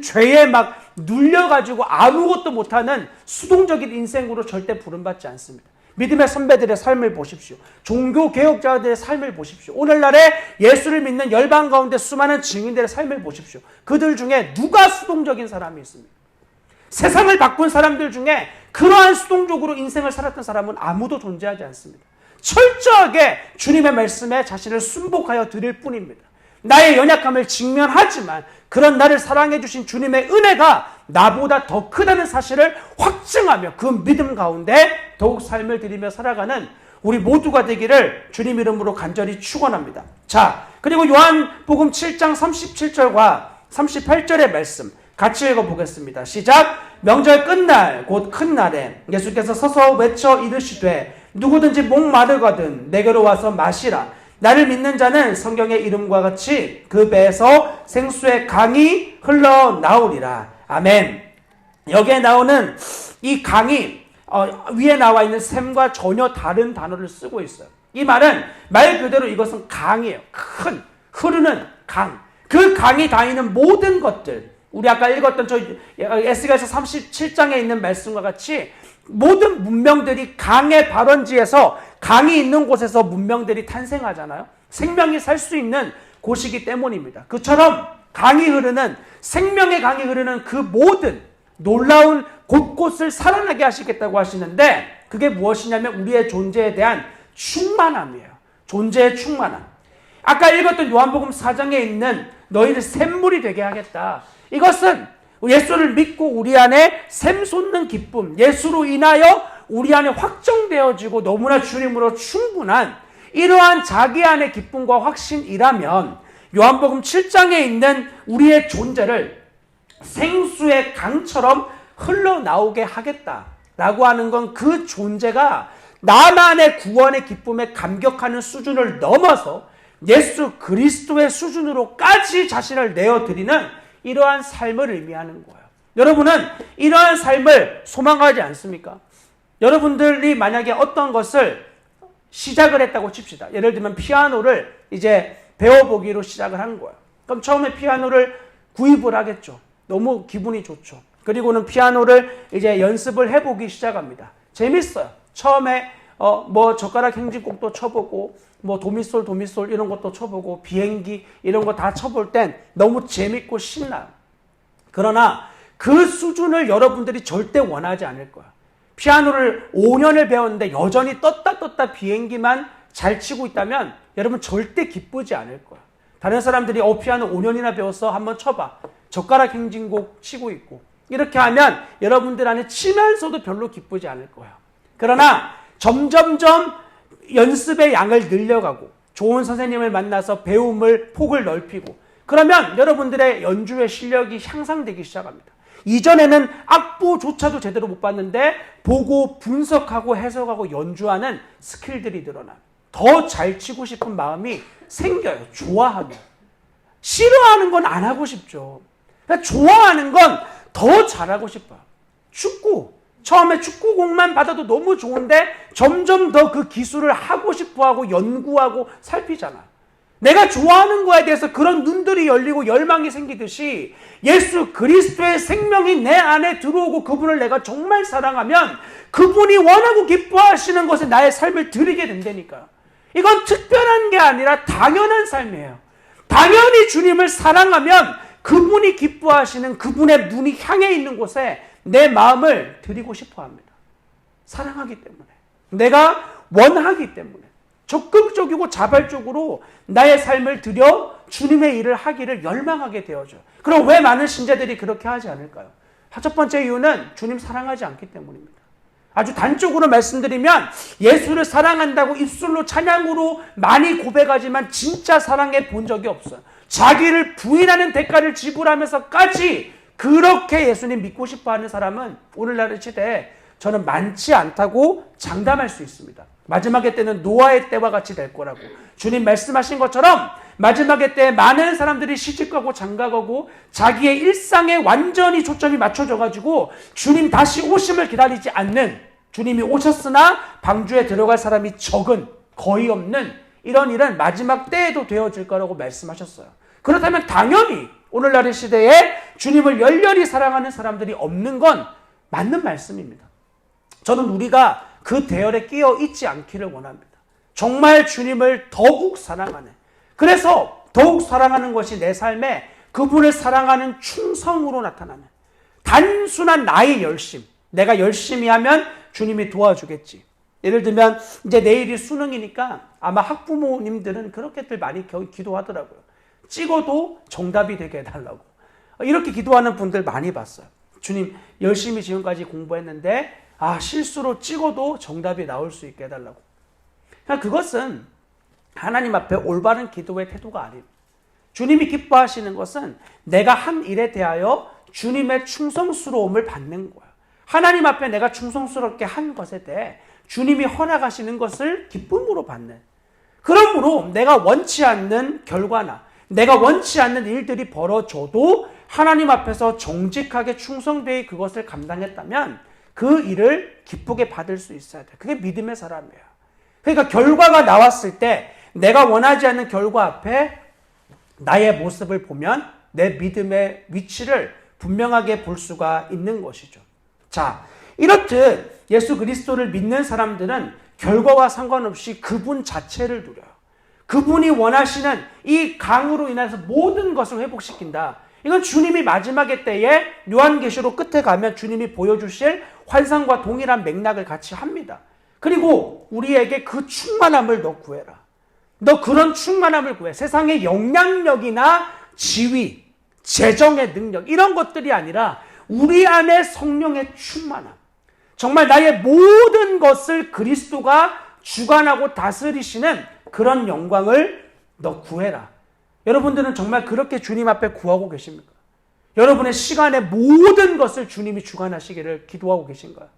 죄에 막 눌려가지고 아무것도 못하는 수동적인 인생으로 절대 부름받지 않습니다. 믿음의 선배들의 삶을 보십시오. 종교개혁자들의 삶을 보십시오. 오늘날에 예수를 믿는 열방 가운데 수많은 증인들의 삶을 보십시오. 그들 중에 누가 수동적인 사람이 있습니까? 세상을 바꾼 사람들 중에 그러한 수동적으로 인생을 살았던 사람은 아무도 존재하지 않습니다. 철저하게 주님의 말씀에 자신을 순복하여 드릴 뿐입니다. 나의 연약함을 직면하지만 그런 나를 사랑해 주신 주님의 은혜가 나보다 더 크다는 사실을 확증하며 그 믿음 가운데 더욱 삶을 드리며 살아가는 우리 모두가 되기를 주님 이름으로 간절히 축원합니다. 자, 그리고 요한복음 7장 37절과 38절의 말씀 같이 읽어보겠습니다. 시작. 명절 끝날 곧 큰 날에 예수께서 서서 외쳐 이르시되 누구든지 목마르거든 내게로 와서 마시라. 나를 믿는 자는 성경의 이름과 같이 그 배에서 생수의 강이 흘러나오리라. 아멘. 여기에 나오는 이 강이 위에 나와 있는 샘과 전혀 다른 단어를 쓰고 있어요. 이 말은 말 그대로 이것은 강이에요. 큰 흐르는 강. 그 강이 다니는 모든 것들, 우리 아까 읽었던 저 에스겔서 37장에 있는 말씀과 같이 모든 문명들이 강의 발원지에서 강이 있는 곳에서 문명들이 탄생하잖아요. 생명이 살 수 있는 곳이기 때문입니다. 그처럼 생명의 강이 흐르는 그 모든 놀라운 곳곳을 살아나게 하시겠다고 하시는데 그게 무엇이냐면 우리의 존재에 대한 충만함이에요. 존재의 충만함. 아까 읽었던 요한복음 4장에 있는 너희를 샘물이 되게 하겠다. 이것은 예수를 믿고 우리 안에 샘솟는 기쁨, 예수로 인하여 우리 안에 확정되어지고 너무나 주님으로 충분한 이러한 자기 안의 기쁨과 확신이라면 요한복음 7장에 있는 우리의 존재를 생수의 강처럼 흘러나오게 하겠다라고 하는 건 그 존재가 나만의 구원의 기쁨에 감격하는 수준을 넘어서 예수 그리스도의 수준으로까지 자신을 내어드리는 이러한 삶을 의미하는 거예요. 여러분은 이러한 삶을 소망하지 않습니까? 여러분들이 만약에 어떤 것을 시작을 했다고 칩시다. 예를 들면 피아노를 이제 배워보기로 시작을 한 거예요. 그럼 처음에 피아노를 구입을 하겠죠. 너무 기분이 좋죠. 그리고는 피아노를 이제 연습을 해보기 시작합니다. 재밌어요. 처음에 뭐 젓가락 행진곡도 쳐보고 뭐 도미솔 이런 것도 쳐보고 비행기 이런 거 다 쳐볼 땐 너무 재밌고 신나요. 그러나 그 수준을 여러분들이 절대 원하지 않을 거야. 피아노를 5년을 배웠는데 여전히 떴다 비행기만 잘 치고 있다면 여러분 절대 기쁘지 않을 거야. 다른 사람들이 피아노 5년이나 배웠어. 한번 쳐봐. 젓가락 행진곡 치고 있고. 이렇게 하면 여러분들 안에 치면서도 별로 기쁘지 않을 거예요. 그러나 점점점 연습의 양을 늘려가고 좋은 선생님을 만나서 배움을 폭을 넓히고 그러면 여러분들의 연주의 실력이 향상되기 시작합니다. 이전에는 악보조차도 제대로 못 봤는데 보고 분석하고 해석하고 연주하는 스킬들이 늘어나요. 더 잘 치고 싶은 마음이 생겨요. 좋아하면. 싫어하는 건 안 하고 싶죠. 그러니까 좋아하는 건 더 잘하고 싶어요. 축구. 처음에 축구공만 받아도 너무 좋은데 점점 더 그 기술을 하고 싶어하고 연구하고 살피잖아. 내가 좋아하는 거에 대해서 그런 눈들이 열리고 열망이 생기듯이 예수 그리스도의 생명이 내 안에 들어오고 그분을 내가 정말 사랑하면 그분이 원하고 기뻐하시는 것에 나의 삶을 드리게 된다니까. 이건 특별한 게 아니라 당연한 삶이에요. 당연히 주님을 사랑하면 그분이 기뻐하시는 그분의 눈이 향해 있는 곳에 내 마음을 드리고 싶어 합니다. 사랑하기 때문에. 내가 원하기 때문에. 적극적이고 자발적으로 나의 삶을 들여 주님의 일을 하기를 열망하게 되어져요. 그럼 왜 많은 신자들이 그렇게 하지 않을까요? 첫 번째 이유는 주님 사랑하지 않기 때문입니다. 아주 단적으로 말씀드리면 예수를 사랑한다고 입술로 찬양으로 많이 고백하지만 진짜 사랑해 본 적이 없어요. 자기를 부인하는 대가를 지불하면서까지 그렇게 예수님 믿고 싶어하는 사람은 오늘날 시대에 저는 많지 않다고 장담할 수 있습니다. 마지막의 때는 노아의 때와 같이 될 거라고. 주님 말씀하신 것처럼 마지막의 때에 많은 사람들이 시집가고 장가가고 자기의 일상에 완전히 초점이 맞춰져가지고 주님 다시 오심을 기다리지 않는, 주님이 오셨으나 방주에 들어갈 사람이 적은, 거의 없는 이런 일은 마지막 때에도 되어질 거라고 말씀하셨어요. 그렇다면 당연히 오늘날의 시대에 주님을 열렬히 사랑하는 사람들이 없는 건 맞는 말씀입니다. 저는 우리가 그 대열에 끼어 있지 않기를 원합니다. 정말 주님을 더욱 사랑하는, 그래서 더욱 사랑하는 것이 내 삶에 그분을 사랑하는 충성으로 나타나는 단순한 나의 열심, 내가 열심히 하면 주님이 도와주겠지. 예를 들면 이제 내일이 수능이니까 아마 학부모님들은 그렇게들 많이 기도하더라고요. 찍어도 정답이 되게 해달라고. 이렇게 기도하는 분들 많이 봤어요. 주님 열심히 지금까지 공부했는데 실수로 찍어도 정답이 나올 수 있게 해달라고. 그것은 하나님 앞에 올바른 기도의 태도가 아닙니다. 주님이 기뻐하시는 것은 내가 한 일에 대하여 주님의 충성스러움을 받는 거예요. 하나님 앞에 내가 충성스럽게 한 것에 대해 주님이 허락하시는 것을 기쁨으로 받는. 그러므로 내가 원치 않는 결과나 내가 원치 않는 일들이 벌어져도 하나님 앞에서 정직하게 충성되이 그것을 감당했다면 그 일을 기쁘게 받을 수 있어야 돼. 그게 믿음의 사람이에요. 그러니까 결과가 나왔을 때 내가 원하지 않는 결과 앞에 나의 모습을 보면 내 믿음의 위치를 분명하게 볼 수가 있는 것이죠. 자, 이렇듯 예수 그리스도를 믿는 사람들은 결과와 상관없이 그분 자체를 누려요. 그분이 원하시는 이 강으로 인해서 모든 것을 회복시킨다. 이건 주님이 마지막의 때에 요한계시록 끝에 가면 주님이 보여주실 환상과 동일한 맥락을 같이 합니다. 그리고 우리에게 그 충만함을 너 구해라. 너 그런 충만함을 구해. 세상의 영향력이나 지위, 재정의 능력 이런 것들이 아니라 우리 안에 성령의 충만함. 정말 나의 모든 것을 그리스도가 주관하고 다스리시는 그런 영광을 너 구해라. 여러분들은 정말 그렇게 주님 앞에 구하고 계십니까? 여러분의 시간의 모든 것을 주님이 주관하시기를 기도하고 계신가요?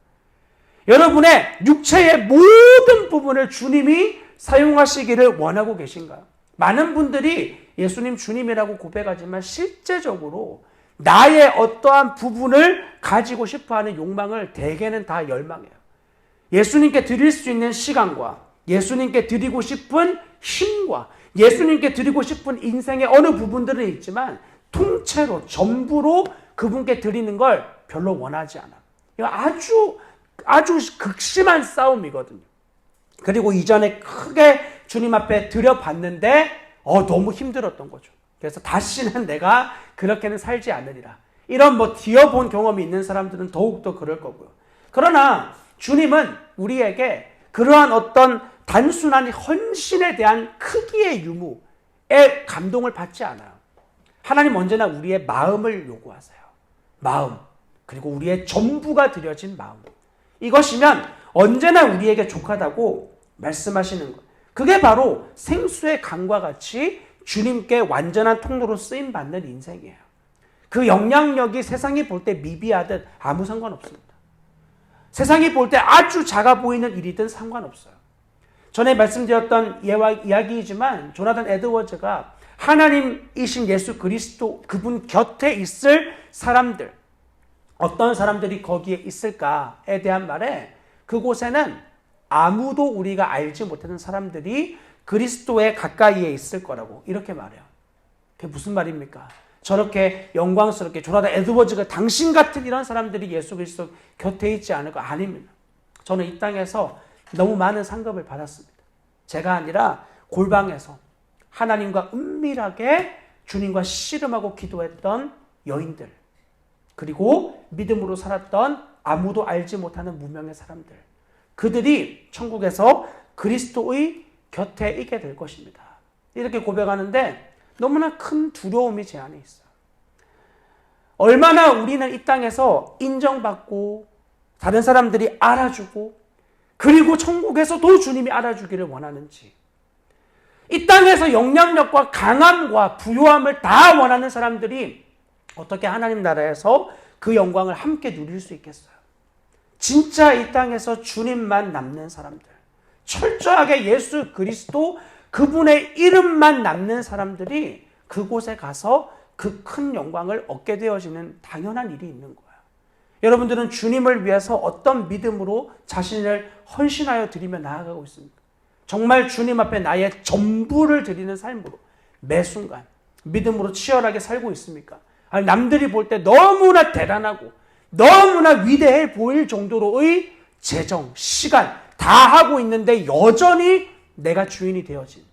여러분의 육체의 모든 부분을 주님이 사용하시기를 원하고 계신가요? 많은 분들이 예수님 주님이라고 고백하지만 실제적으로 나의 어떠한 부분을 가지고 싶어하는 욕망을 대개는 다 열망해요. 예수님께 드릴 수 있는 시간과 예수님께 드리고 싶은 힘과 예수님께 드리고 싶은 인생의 어느 부분들은 있지만 통째로 전부로 그분께 드리는 걸 별로 원하지 않아. 이거 아주 극심한 싸움이거든요. 그리고 이전에 크게 주님 앞에 드려봤는데 너무 힘들었던 거죠. 그래서 다시는 내가 그렇게는 살지 않으리라. 이런 뒤어본 경험이 있는 사람들은 더욱더 그럴 거고요. 그러나 주님은 우리에게 그러한 어떤 단순한 헌신에 대한 크기의 유무, 감동을 받지 않아요. 하나님 언제나 우리의 마음을 요구하세요. 마음, 그리고 우리의 전부가 드려진 마음. 이것이면 언제나 우리에게 족하다고 말씀하시는 것. 그게 바로 생수의 강과 같이 주님께 완전한 통로로 쓰임받는 인생이에요. 그 영향력이 세상이 볼 때 미비하듯 아무 상관없습니다. 세상이 볼 때 아주 작아 보이는 일이든 상관없어요. 전에 말씀드렸던 이야기이지만 조나단 에드워즈가 하나님이신 예수 그리스도 그분 곁에 있을 사람들, 어떤 사람들이 거기에 있을까에 대한 말에 그곳에는 아무도 우리가 알지 못하는 사람들이 그리스도의 가까이에 있을 거라고 이렇게 말해요. 그게 무슨 말입니까? 저렇게 영광스럽게 조나단 에드워즈가 당신 같은 이런 사람들이 예수 그리스도 곁에 있지 않을 거 아닙니다. 저는 이 땅에서 너무 많은 상급을 받았습니다. 제가 아니라 골방에서 하나님과 은밀하게 주님과 씨름하고 기도했던 여인들, 그리고 믿음으로 살았던 아무도 알지 못하는 무명의 사람들, 그들이 천국에서 그리스도의 곁에 있게 될 것입니다. 이렇게 고백하는데 너무나 큰 두려움이 제 안에 있어요. 얼마나 우리는 이 땅에서 인정받고 다른 사람들이 알아주고 그리고 천국에서도 주님이 알아주기를 원하는지, 이 땅에서 영향력과 강함과 부요함을 다 원하는 사람들이 어떻게 하나님 나라에서 그 영광을 함께 누릴 수 있겠어요? 진짜 이 땅에서 주님만 남는 사람들, 철저하게 예수 그리스도 그분의 이름만 남는 사람들이 그곳에 가서 그 큰 영광을 얻게 되어지는 당연한 일이 있는 거예요. 여러분들은 주님을 위해서 어떤 믿음으로 자신을 헌신하여 드리며 나아가고 있습니까? 정말 주님 앞에 나의 전부를 드리는 삶으로 매 순간 믿음으로 치열하게 살고 있습니까? 아니, 남들이 볼 때 너무나 대단하고 너무나 위대해 보일 정도로의 재정, 시간 다 하고 있는데 여전히 내가 주인이 되어진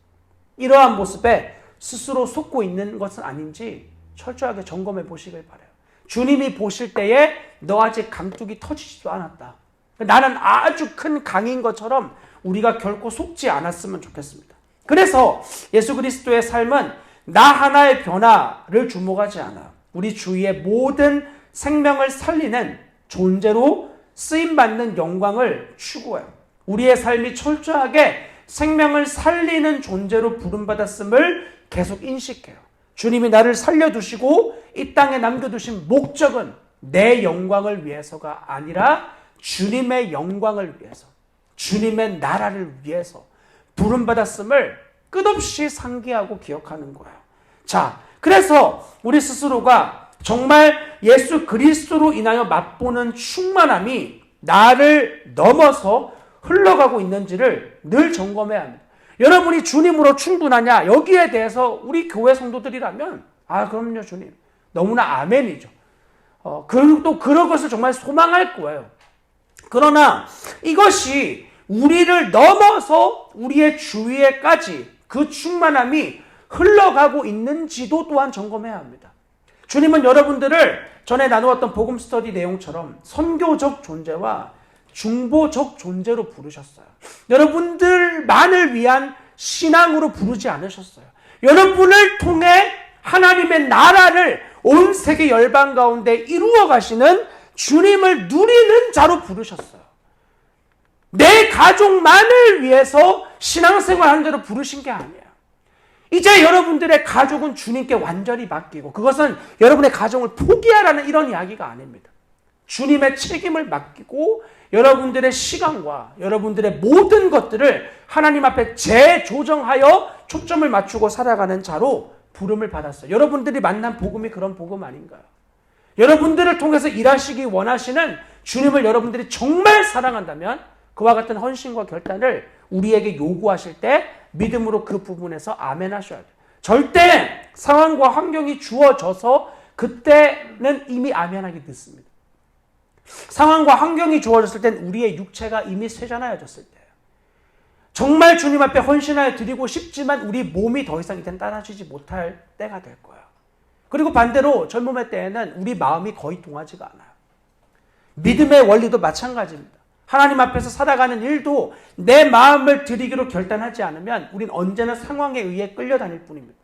이러한 모습에 스스로 속고 있는 것은 아닌지 철저하게 점검해 보시길 바라요. 주님이 보실 때에 너 아직 감뚝이 터지지도 않았다. 나는 아주 큰 강인 것처럼 우리가 결코 속지 않았으면 좋겠습니다. 그래서 예수 그리스도의 삶은 나 하나의 변화를 주목하지 않아 우리 주위의 모든 생명을 살리는 존재로 쓰임받는 영광을 추구해요. 우리의 삶이 철저하게 생명을 살리는 존재로 부름받았음을 계속 인식해요. 주님이 나를 살려두시고 이 땅에 남겨두신 목적은 내 영광을 위해서가 아니라 주님의 영광을 위해서, 주님의 나라를 위해서 부름받았음을 끝없이 상기하고 기억하는 거예요. 자, 그래서 우리 스스로가 정말 예수 그리스도로 인하여 맛보는 충만함이 나를 넘어서 흘러가고 있는지를 늘 점검해야 합니다. 여러분이 주님으로 충분하냐? 여기에 대해서 우리 교회 성도들이라면 그럼요 주님. 너무나 아멘이죠. 또 그런 것을 정말 소망할 거예요. 그러나 이것이 우리를 넘어서 우리의 주위에까지 그 충만함이 흘러가고 있는지도 또한 점검해야 합니다. 주님은 여러분들을 전에 나누었던 복음 스터디 내용처럼 선교적 존재와 중보적 존재로 부르셨어요. 여러분들만을 위한 신앙으로 부르지 않으셨어요. 여러분을 통해 하나님의 나라를 온 세계 열방 가운데 이루어 가시는 주님을 누리는 자로 부르셨어요. 내 가족만을 위해서 신앙생활하는 자로 부르신 게 아니에요. 이제 여러분들의 가족은 주님께 완전히 맡기고 그것은 여러분의 가정을 포기하라는 이런 이야기가 아닙니다. 주님의 책임을 맡기고 여러분들의 시간과 여러분들의 모든 것들을 하나님 앞에 재조정하여 초점을 맞추고 살아가는 자로 부름을 받았어요. 여러분들이 만난 복음이 그런 복음 아닌가요? 여러분들을 통해서 일하시기 원하시는 주님을 여러분들이 정말 사랑한다면 그와 같은 헌신과 결단을 우리에게 요구하실 때 믿음으로 그 부분에서 아멘 하셔야 돼요. 절대 상황과 환경이 주어져서 그때는 이미 아멘하기 늦습니다. 상황과 환경이 주어졌을 땐 우리의 육체가 이미 쇠잔하여졌을 때예요. 정말 주님 앞에 헌신하여 드리고 싶지만 우리 몸이 더 이상 이젠 따라주지 못할 때가 될 거예요. 그리고 반대로 젊음의 때에는 우리 마음이 거의 동하지가 않아요. 믿음의 원리도 마찬가지입니다. 하나님 앞에서 살아가는 일도 내 마음을 드리기로 결단하지 않으면 우린 언제나 상황에 의해 끌려다닐 뿐입니다.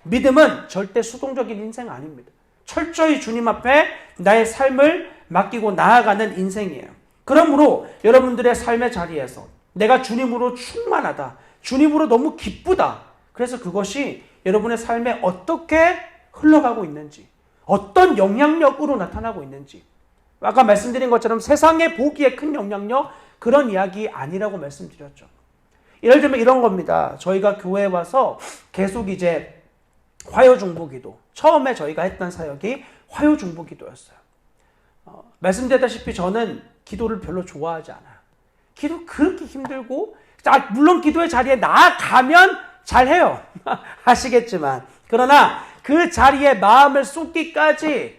믿음은 절대 수동적인 인생 아닙니다. 철저히 주님 앞에 나의 삶을 맡기고 나아가는 인생이에요. 그러므로 여러분들의 삶의 자리에서 내가 주님으로 충만하다, 주님으로 너무 기쁘다, 그래서 그것이 여러분의 삶에 어떻게 흘러가고 있는지, 어떤 영향력으로 나타나고 있는지, 아까 말씀드린 것처럼 세상에 보기에 큰 영향력, 그런 이야기 아니라고 말씀드렸죠. 예를 들면 이런 겁니다. 저희가 교회에 와서 계속 이제 화요중보기도, 처음에 저희가 했던 사역이 화요중보기도였어요. 말씀드렸다시피 저는 기도를 별로 좋아하지 않아요. 기도 그렇게 힘들고, 물론 기도의 자리에 나아가면 잘해요. 아시겠지만. 그러나 그 자리에 마음을 쏟기까지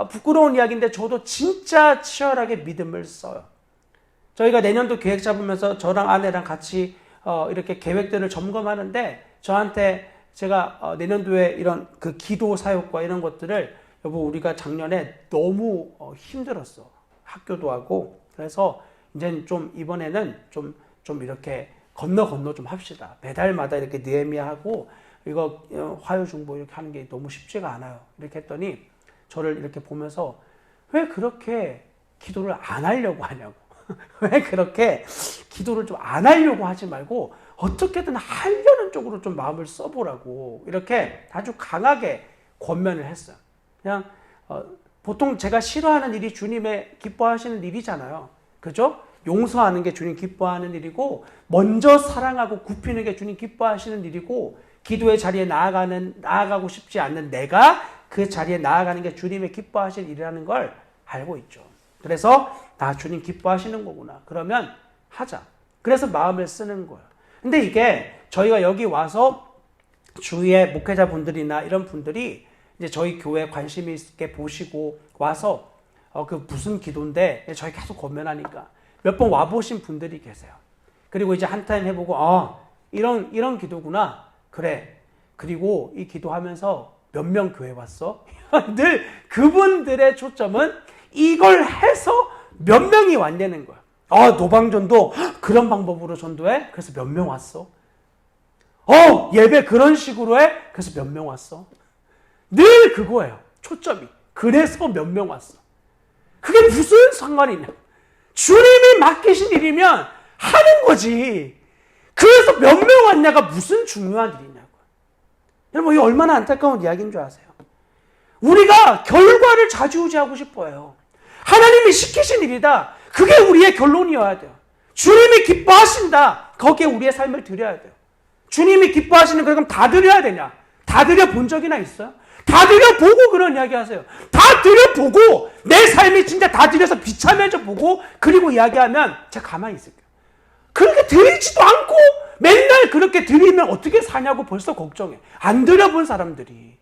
부끄러운 이야기인데 저도 진짜 치열하게 믿음을 써요. 저희가 내년도 계획 잡으면서 저랑 아내랑 같이 이렇게 계획들을 점검하는데 저한테 제가 내년도에 이런 그 기도 사역과 이런 것들을 여보 우리가 작년에 너무 힘들었어. 학교도 하고. 그래서 이제는 좀 이번에는 좀 이렇게 건너 좀 합시다. 매달마다 이렇게 느헤미야하고 이거 화요중보 이렇게 하는 게 너무 쉽지가 않아요. 이렇게 했더니 저를 이렇게 보면서 왜 그렇게 기도를 안 하려고 하냐고. 왜 그렇게 기도를 좀 안 하려고 하지 말고 어떻게든 하려는 쪽으로 좀 마음을 써보라고 이렇게 아주 강하게 권면을 했어요. 그냥 보통 제가 싫어하는 일이 주님의 기뻐하시는 일이잖아요. 그죠? 용서하는 게 주님 기뻐하는 일이고 먼저 사랑하고 굽히는 게 주님 기뻐하시는 일이고 기도의 자리에 나아가고 싶지 않는 내가 그 자리에 나아가는 게 주님의 기뻐하실 일이라는 걸 알고 있죠. 그래서 주님 기뻐하시는 거구나. 그러면 하자. 그래서 마음을 쓰는 거예요. 근데 이게 저희가 여기 와서 주위의 목회자분들이나 이런 분들이 이제 저희 교회 관심 있게 보시고 와서 그 무슨 기도인데 저희 계속 권면하니까 몇 번 와보신 분들이 계세요. 그리고 이제 한 타임 해보고 이런 기도구나. 그래. 그리고 이 기도하면서 몇 명 교회 왔어? 늘 그분들의 초점은 이걸 해서 몇 명이 왔냐는 거야. 노방전도 그런 방법으로 전도해? 그래서 몇 명 왔어? 예배 그런 식으로 해? 그래서 몇 명 왔어? 늘 그거예요. 초점이. 그래서 몇 명 왔어. 그게 무슨 상관이냐? 주님이 맡기신 일이면 하는 거지. 그래서 몇 명 왔냐가 무슨 중요한 일이냐고. 여러분, 이게 얼마나 안타까운 이야기인 줄 아세요? 우리가 결과를 좌지우지하고 싶어요. 하나님이 시키신 일이다. 그게 우리의 결론이어야 돼요. 주님이 기뻐하신다. 거기에 우리의 삶을 드려야 돼요. 주님이 기뻐하시는 거 그럼 다 드려야 되냐? 다 드려본 적이나 있어요? 다 드려보고 그런 이야기 하세요. 다 드려보고 내 삶이 진짜 다 드려서 비참해져 보고 그리고 이야기하면 제가 가만히 있을게요. 그렇게 드리지도 않고 맨날 그렇게 드리면 어떻게 사냐고 벌써 걱정해. 안 드려본 사람들이.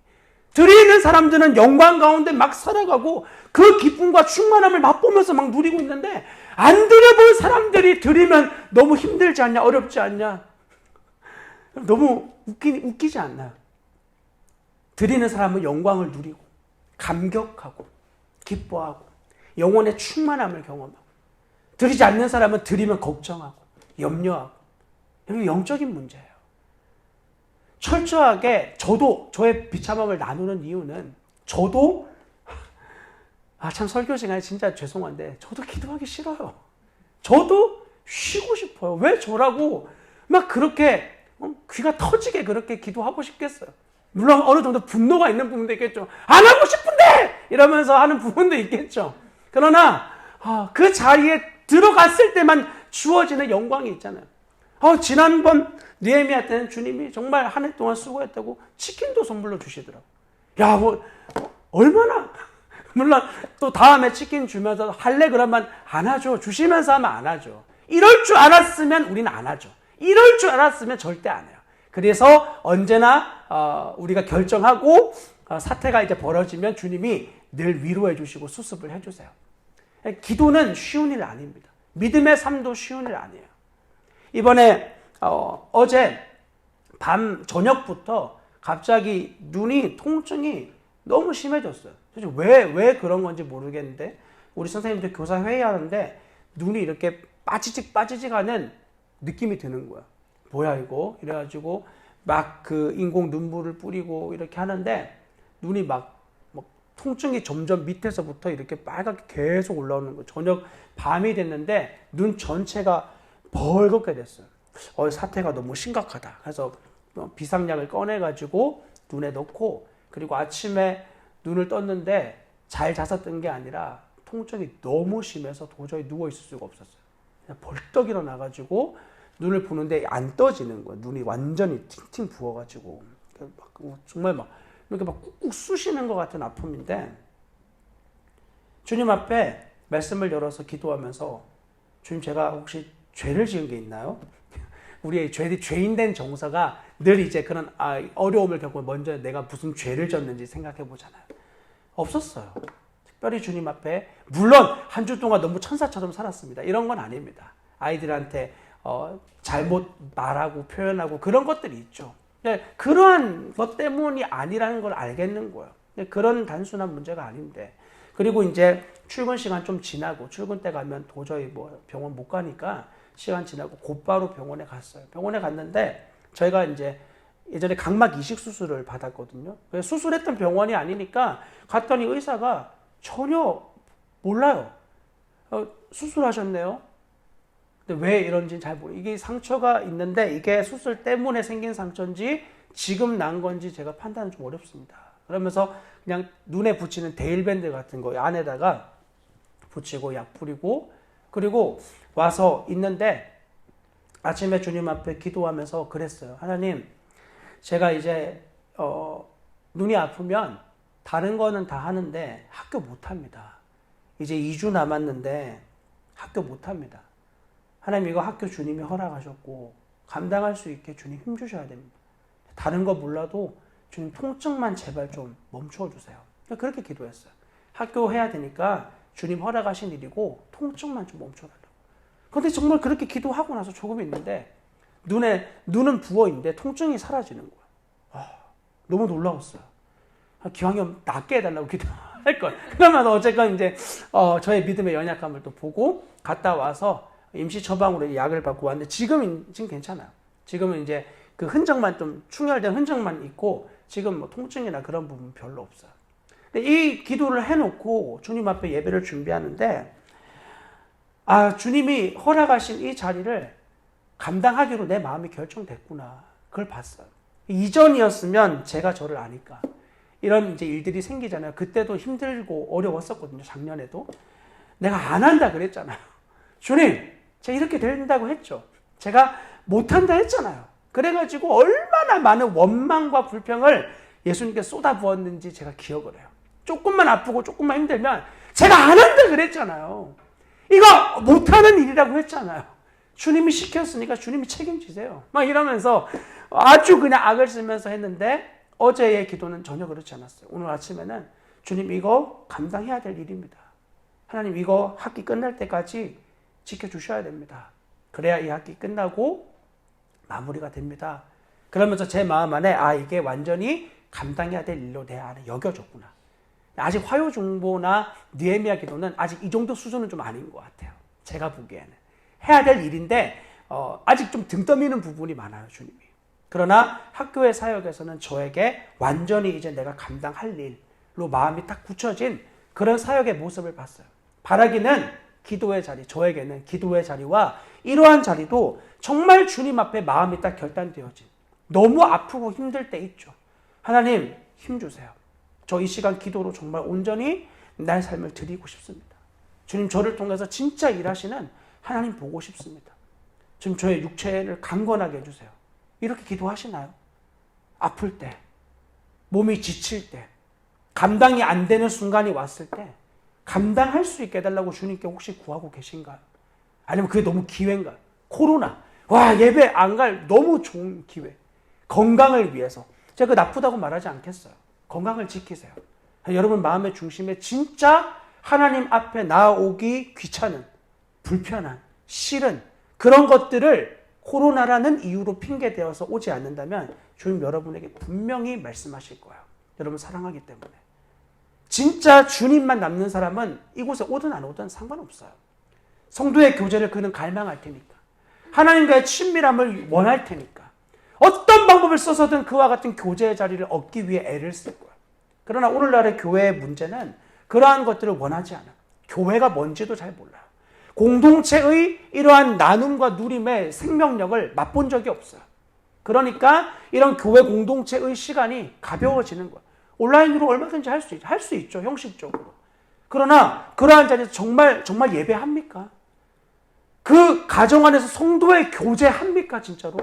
드리는 사람들은 영광 가운데 막 살아가고 그 기쁨과 충만함을 맛보면서 막 누리고 있는데 안 드려본 사람들이 드리면 너무 힘들지 않냐? 어렵지 않냐? 너무 웃기지 않나요? 드리는 사람은 영광을 누리고 감격하고 기뻐하고 영혼의 충만함을 경험하고 드리지 않는 사람은 드리면 걱정하고 염려하고 이게 영적인 문제예요. 철저하게 저도 저의 비참함을 나누는 이유는 저도 참 설교 시간에 진짜 죄송한데 저도 기도하기 싫어요. 저도 쉬고 싶어요. 왜 저라고 막 그렇게 귀가 터지게 그렇게 기도하고 싶겠어요. 물론 어느 정도 분노가 있는 부분도 있겠죠. 안 하고 싶은데! 이러면서 하는 부분도 있겠죠. 그러나 그 자리에 들어갔을 때만 주어지는 영광이 있잖아요. 지난번 느헤미야 때는 주님이 정말 한 해 동안 수고했다고 치킨도 선물로 주시더라고요. 야, 얼마나. 물론 또 다음에 치킨 주면서 할래 그러면 안 하죠. 주시면서 하면 안 하죠. 이럴 줄 알았으면 우리는 안 하죠. 이럴 줄 알았으면 절대 안 해요. 그래서 언제나 우리가 결정하고 사태가 이제 벌어지면 주님이 늘 위로해 주시고 수습을 해 주세요. 기도는 쉬운 일 아닙니다. 믿음의 삶도 쉬운 일 아니에요. 이번에 어제 저녁부터 갑자기 통증이 너무 심해졌어요. 왜 그런 건지 모르겠는데 우리 선생님들 교사 회의하는데 눈이 이렇게 빠지직 하는 느낌이 드는 거야. 뭐야 이거? 이래가지고 막 그 인공 눈물을 뿌리고 이렇게 하는데 눈이 막 통증이 점점 밑에서부터 이렇게 빨갛게 계속 올라오는 거. 저녁 밤이 됐는데 눈 전체가 벌겋게 됐어요. 사태가 너무 심각하다. 그래서 비상약을 꺼내가지고 눈에 넣고, 그리고 아침에 눈을 떴는데 잘 자서 뜬 게 아니라 통증이 너무 심해서 도저히 누워 있을 수가 없었어요. 그냥 벌떡 일어나가지고 눈을 보는데 안 떠지는 거예요. 눈이 완전히 팅팅 부어가지고 정말 막 이렇게 막 꾹꾹 쑤시는 것 같은 아픔인데, 주님 앞에 말씀을 열어서 기도하면서, 주님, 제가 혹시 죄를 지은 게 있나요? 우리의 죄인된 정서가 늘 이제 그런 어려움을 겪고 먼저 내가 무슨 죄를 졌는지 생각해 보잖아요. 없었어요. 특별히 주님 앞에, 물론 한 주 동안 너무 천사처럼 살았습니다. 이런 건 아닙니다. 아이들한테 잘못 말하고 표현하고 그런 것들이 있죠. 그러한 것 때문이 아니라는 걸 알겠는 거예요. 그런 단순한 문제가 아닌데, 그리고 이제 출근 시간 좀 지나고, 출근 때 가면 도저히 병원 못 가니까 시간 지나고 곧바로 병원에 갔어요. 병원에 갔는데 저희가 이제 예전에 각막 이식 수술을 받았거든요. 수술했던 병원이 아니니까 갔더니 의사가 전혀 몰라요. 수술하셨네요. 근데 왜 이런지는 잘 모르겠어요. 이게 상처가 있는데 이게 수술 때문에 생긴 상처인지 지금 난 건지 제가 판단은 좀 어렵습니다. 그러면서 그냥 눈에 붙이는 데일밴드 같은 거 안에다가 붙이고 약 뿌리고, 그리고 와서 있는데 아침에 주님 앞에 기도하면서 그랬어요. 하나님, 제가 이제 눈이 아프면 다른 거는 다 하는데 학교 못 합니다. 이제 2주 남았는데 학교 못 합니다. 하나님, 이거 학교 주님이 허락하셨고 감당할 수 있게 주님 힘 주셔야 됩니다. 다른 거 몰라도 주님 통증만 제발 좀 멈춰 주세요. 그렇게 기도했어요. 학교 해야 되니까 주님 허락하신 일이고 통증만 좀 멈춰달라고. 그런데 정말 그렇게 기도하고 나서 조금 있는데 눈은 부어 있는데 통증이 사라지는 거예요. 너무 놀라웠어요. 기왕이면 낫게 해달라고 기도할 걸. 그러면 어쨌건 이제 저의 믿음의 연약함을 또 보고 갔다 와서 임시 처방으로 약을 받고 왔는데 지금 괜찮아요. 지금은 이제 그 흔적만 좀 충혈된 흔적만 있고 지금 통증이나 그런 부분 별로 없어요. 근데 이 기도를 해놓고 주님 앞에 예배를 준비하는데 주님이 허락하신 이 자리를 감당하기로 내 마음이 결정됐구나. 그걸 봤어요. 이전이었으면 제가 저를 아니까 이런 이제 일들이 생기잖아요. 그때도 힘들고 어려웠었거든요. 작년에도 내가 안 한다 그랬잖아요. 주님, 제가 이렇게 된다고 했죠. 제가 못한다 했잖아요. 그래가지고 얼마나 많은 원망과 불평을 예수님께 쏟아부었는지 제가 기억을 해요. 조금만 아프고 조금만 힘들면 제가 안 한다 그랬잖아요. 이거 못하는 일이라고 했잖아요. 주님이 시켰으니까 주님이 책임지세요. 막 이러면서 아주 그냥 악을 쓰면서 했는데 어제의 기도는 전혀 그렇지 않았어요. 오늘 아침에는 주님, 이거 감당해야 될 일입니다. 하나님, 이거 학기 끝날 때까지 지켜주셔야 됩니다. 그래야 이 학기 끝나고 마무리가 됩니다. 그러면서 제 마음 안에 이게 완전히 감당해야 될 일로 내 안에 여겨졌구나. 아직 화요중보나 느헤미야 기도는 아직 이 정도 수준은 좀 아닌 것 같아요. 제가 보기에는. 해야 될 일인데 아직 좀 등 떠미는 부분이 많아요, 주님이. 그러나 학교의 사역에서는 저에게 완전히 이제 내가 감당할 일로 마음이 딱 굳혀진 그런 사역의 모습을 봤어요. 바라기는 기도의 자리, 저에게는 기도의 자리와 이러한 자리도 정말 주님 앞에 마음이 딱 결단되어진, 너무 아프고 힘들 때 있죠. 하나님, 힘주세요. 저 이 시간 기도로 정말 온전히 나의 삶을 드리고 싶습니다. 주님, 저를 통해서 진짜 일하시는 하나님 보고 싶습니다. 지금 저의 육체를 강건하게 해주세요. 이렇게 기도하시나요? 아플 때, 몸이 지칠 때, 감당이 안 되는 순간이 왔을 때 감당할 수 있게 해달라고 주님께 혹시 구하고 계신가요? 아니면 그게 너무 기회인가요? 코로나, 예배 안 갈 너무 좋은 기회. 건강을 위해서. 제가 그 나쁘다고 말하지 않겠어요. 건강을 지키세요. 여러분 마음의 중심에 진짜 하나님 앞에 나오기 귀찮은, 불편한, 싫은 그런 것들을 코로나라는 이유로 핑계대어서 오지 않는다면 주님 여러분에게 분명히 말씀하실 거예요. 여러분 사랑하기 때문에. 진짜 주님만 남는 사람은 이곳에 오든 안 오든 상관없어요. 성도의 교제를 그는 갈망할 테니까. 하나님과의 친밀함을 원할 테니까. 어떤 어떤 방법을 써서든 그와 같은 교제의 자리를 얻기 위해 애를 쓸 거야. 그러나 오늘날의 교회의 문제는 그러한 것들을 원하지 않아. 교회가 뭔지도 잘 몰라요. 공동체의 이러한 나눔과 누림의 생명력을 맛본 적이 없어요. 그러니까 이런 교회 공동체의 시간이 가벼워지는 거야. 온라인으로 얼마든지 할 수 있죠. 형식적으로. 그러나 그러한 자리에서 정말 예배합니까? 그 가정 안에서 성도의 교제합니까? 진짜로?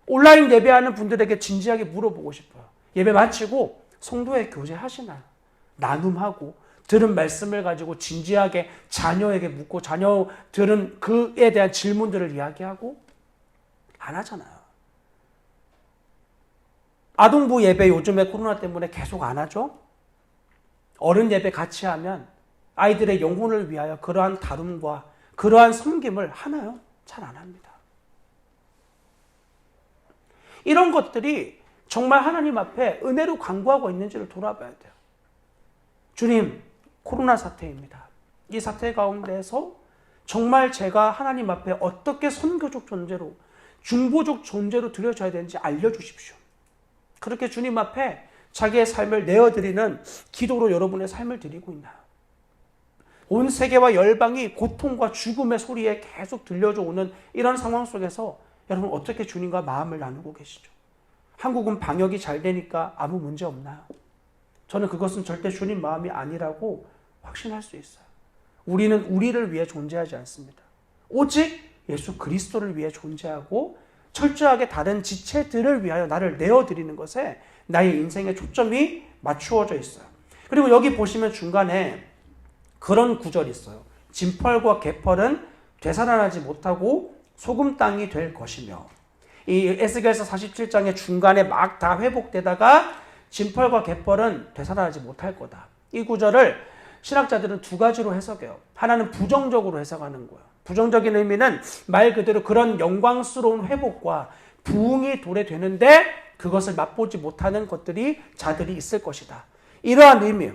온라인 예배하는 분들에게 진지하게 물어보고 싶어요. 예배 마치고 성도의 교제하시나요? 나눔하고 들은 말씀을 가지고 진지하게 자녀에게 묻고 자녀 들은 그에 대한 질문들을 이야기하고 안 하잖아요. 아동부 예배 요즘에 코로나 때문에 계속 안 하죠? 어른 예배 같이 하면 아이들의 영혼을 위하여 그러한 다룸과 그러한 섬김을 하나요? 잘 안 합니다. 이런 것들이 정말 하나님 앞에 은혜로 간구하고 있는지를 돌아봐야 돼요. 주님, 코로나 사태입니다. 이 사태 가운데서 정말 제가 하나님 앞에 어떻게 선교적 존재로, 중보적 존재로 드려져야 되는지 알려주십시오. 그렇게 주님 앞에 자기의 삶을 내어드리는 기도로 여러분의 삶을 드리고 있나요? 온 세계와 열방이 고통과 죽음의 소리에 계속 들려져 오는 이런 상황 속에서 여러분 어떻게 주님과 마음을 나누고 계시죠? 한국은 방역이 잘 되니까 아무 문제 없나요? 저는 그것은 절대 주님 마음이 아니라고 확신할 수 있어요. 우리는 우리를 위해 존재하지 않습니다. 오직 예수 그리스도를 위해 존재하고 철저하게 다른 지체들을 위하여 나를 내어드리는 것에 나의 인생의 초점이 맞추어져 있어요. 그리고 여기 보시면 중간에 그런 구절이 있어요. 진펄과 개펄은 되살아나지 못하고 소금 땅이 될 것이며, 이 에스겔서 47장의 중간에 막 다 회복되다가 진펄과 개펄은 되살아나지 못할 거다. 이 구절을 신학자들은 두 가지로 해석해요. 하나는 부정적으로 해석하는 거예요. 부정적인 의미는 말 그대로 그런 영광스러운 회복과 부흥이 도래되는데 그것을 맛보지 못하는 자들이 있을 것이다. 이러한 의미예요.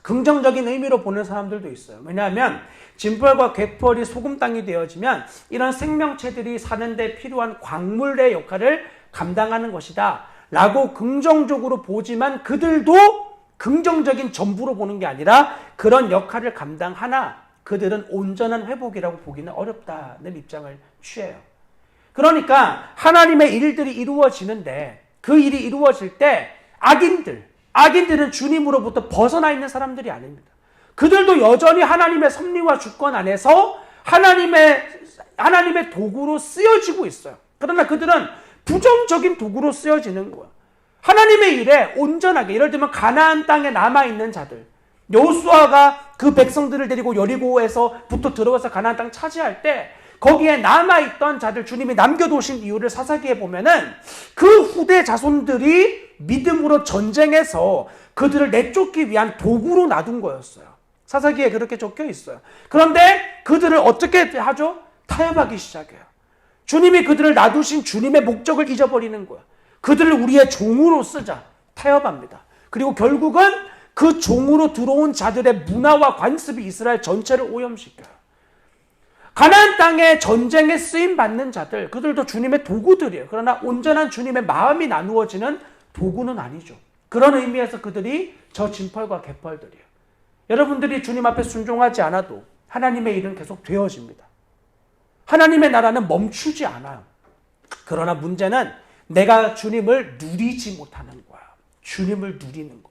긍정적인 의미로 보는 사람들도 있어요. 왜냐하면 진펄과 갯벌이 소금 땅이 되어지면 이런 생명체들이 사는데 필요한 광물의 역할을 감당하는 것이다 라고 긍정적으로 보지만 그들도 긍정적인 전부로 보는 게 아니라 그런 역할을 감당하나 그들은 온전한 회복이라고 보기는 어렵다는 입장을 취해요. 그러니까 하나님의 일들이 이루어지는데 그 일이 이루어질 때 악인들은 주님으로부터 벗어나 있는 사람들이 아닙니다. 그들도 여전히 하나님의 섭리와 주권 안에서 하나님의 도구로 쓰여지고 있어요. 그러나 그들은 부정적인 도구로 쓰여지는 거예요. 하나님의 일에 온전하게, 예를 들면 가나안 땅에 남아있는 자들, 여호수아가 그 백성들을 데리고 여리고에서부터 들어와서 가나안 땅 차지할 때 거기에 남아있던 자들, 주님이 남겨두신 이유를 사사기에 보면은 그 후대 자손들이 믿음으로 전쟁해서 그들을 내쫓기 위한 도구로 놔둔 거였어요. 사사기에 그렇게 적혀 있어요. 그런데 그들을 어떻게 하죠? 타협하기 시작해요. 주님이 그들을 놔두신 주님의 목적을 잊어버리는 거예요. 그들을 우리의 종으로 쓰자. 타협합니다. 그리고 결국은 그 종으로 들어온 자들의 문화와 관습이 이스라엘 전체를 오염시켜요. 가나안 땅에 전쟁에 쓰임받는 자들, 그들도 주님의 도구들이에요. 그러나 온전한 주님의 마음이 나누어지는 도구는 아니죠. 그런 의미에서 그들이 저 진펄과 개펄들이에요. 여러분들이 주님 앞에 순종하지 않아도 하나님의 일은 계속 되어집니다. 하나님의 나라는 멈추지 않아요. 그러나 문제는 내가 주님을 누리지 못하는 거야. 주님을 누리는 거.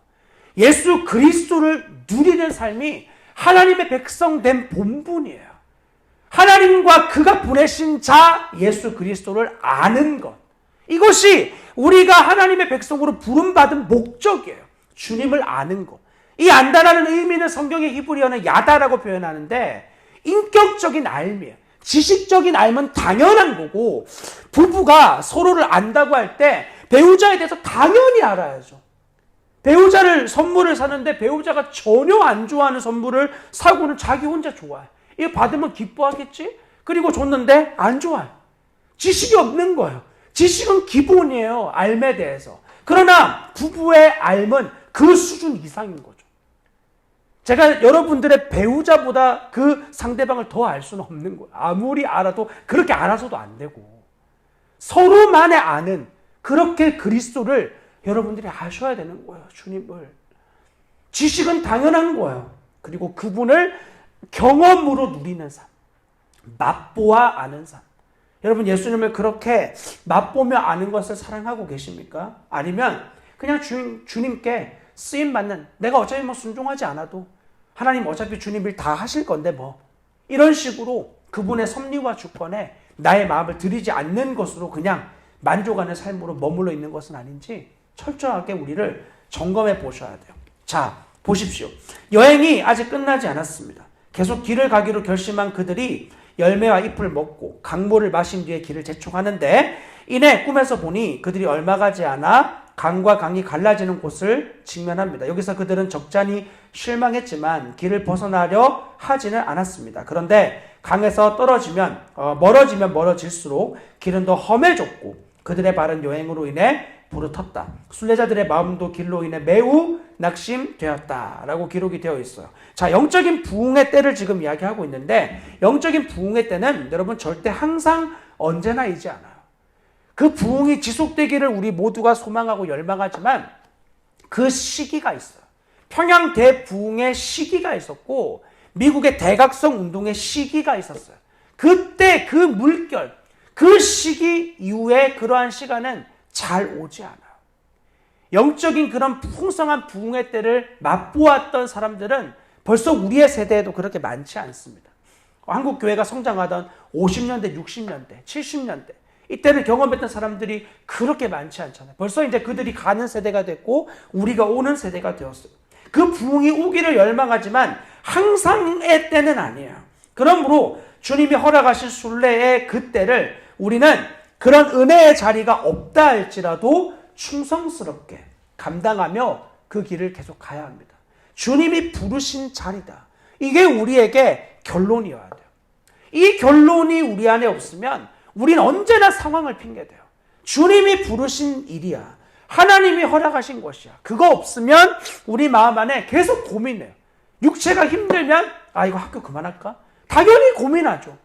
예수 그리스도를 누리는 삶이 하나님의 백성된 본분이에요. 하나님과 그가 보내신 자 예수 그리스도를 아는 것. 이것이 우리가 하나님의 백성으로 부름받은 목적이에요. 주님을 아는 것. 이 안다라는 의미는 성경의 히브리어는 야다라고 표현하는데 인격적인 알미예요. 지식적인 알면 당연한 거고, 부부가 서로를 안다고 할 때 배우자에 대해서 당연히 알아야죠. 배우자를 선물을 사는데 배우자가 전혀 안 좋아하는 선물을 사고는 자기 혼자 좋아해. 이거 받으면 기뻐하겠지? 그리고 줬는데 안 좋아해. 지식이 없는 거예요. 지식은 기본이에요. 알에 대해서. 그러나 부부의 알은 그 수준 이상인 거죠. 제가 여러분들의 배우자보다 그 상대방을 더 알 수는 없는 거예요. 아무리 알아도 그렇게 알아서도 안 되고. 서로만의 아는 그렇게 그리스도를 여러분들이 아셔야 되는 거예요. 주님을. 지식은 당연한 거예요. 그리고 그분을 경험으로 누리는 삶. 맛보아 아는 삶. 여러분 예수님을 그렇게 맛보며 아는 것을 사랑하고 계십니까? 아니면 그냥 주님께 쓰임받는, 내가 어차피 뭐 순종하지 않아도 하나님 어차피 주님 일 다 하실 건데 뭐, 이런 식으로 그분의 섭리와 주권에 나의 마음을 들이지 않는 것으로 그냥 만족하는 삶으로 머물러 있는 것은 아닌지 철저하게 우리를 점검해 보셔야 돼요. 자, 보십시오. 여행이 아직 끝나지 않았습니다. 계속 길을 가기로 결심한 그들이 열매와 잎을 먹고 강물을 마신 뒤에 길을 재촉하는데, 이내 꿈에서 보니 그들이 얼마 가지 않아 강과 강이 갈라지는 곳을 직면합니다. 여기서 그들은 적잖이 실망했지만 길을 벗어나려 하지는 않았습니다. 그런데 강에서 멀어지면 멀어질수록 길은 더 험해졌고 그들의 바른 여행으로 인해 불을 텄다. 순례자들의 마음도 길로 인해 매우 낙심되었다라고 기록이 되어 있어요. 자, 영적인 부흥의 때를 지금 이야기하고 있는데, 영적인 부흥의 때는 여러분 절대 항상 언제나이지 않아요. 그 부흥이 지속되기를 우리 모두가 소망하고 열망하지만 그 시기가 있어요. 평양 대부흥의 시기가 있었고 미국의 대각성 운동의 시기가 있었어요. 그때 그 물결, 그 시기 이후에 그러한 시간은 잘 오지 않아요. 영적인 그런 풍성한 부흥의 때를 맛보았던 사람들은 벌써 우리의 세대에도 그렇게 많지 않습니다. 한국 교회가 성장하던 50년대, 60년대, 70년대 이때를 경험했던 사람들이 그렇게 많지 않잖아요. 벌써 이제 그들이 가는 세대가 됐고 우리가 오는 세대가 되었어요. 그 부흥이 오기를 열망하지만 항상의 때는 아니에요. 그러므로 주님이 허락하신 순례의 그 때를 우리는 그런 은혜의 자리가 없다 할지라도 충성스럽게 감당하며 그 길을 계속 가야 합니다. 주님이 부르신 자리다. 이게 우리에게 결론이어야 돼요. 이 결론이 우리 안에 없으면 우리는 언제나 상황을 핑계대요. 주님이 부르신 일이야. 하나님이 허락하신 것이야. 그거 없으면 우리 마음 안에 계속 고민해요. 육체가 힘들면 이거 학교 그만할까? 당연히 고민하죠.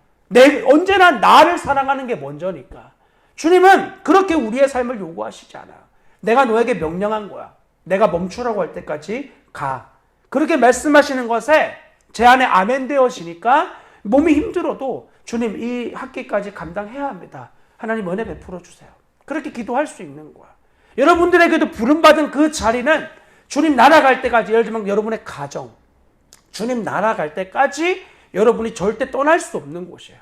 언제나 나를 사랑하는 게 먼저니까. 주님은 그렇게 우리의 삶을 요구하시지 않아요. 내가 너에게 명령한 거야. 내가 멈추라고 할 때까지 가. 그렇게 말씀하시는 것에 제 안에 아멘 되어지니까 몸이 힘들어도 주님 이 학기까지 감당해야 합니다. 하나님 은혜 베풀어 주세요. 그렇게 기도할 수 있는 거야. 여러분들에게도 부름받은 그 자리는 주님 날아갈 때까지, 예를 들면 여러분의 가정, 주님 날아갈 때까지 여러분이 절대 떠날 수 없는 곳이에요.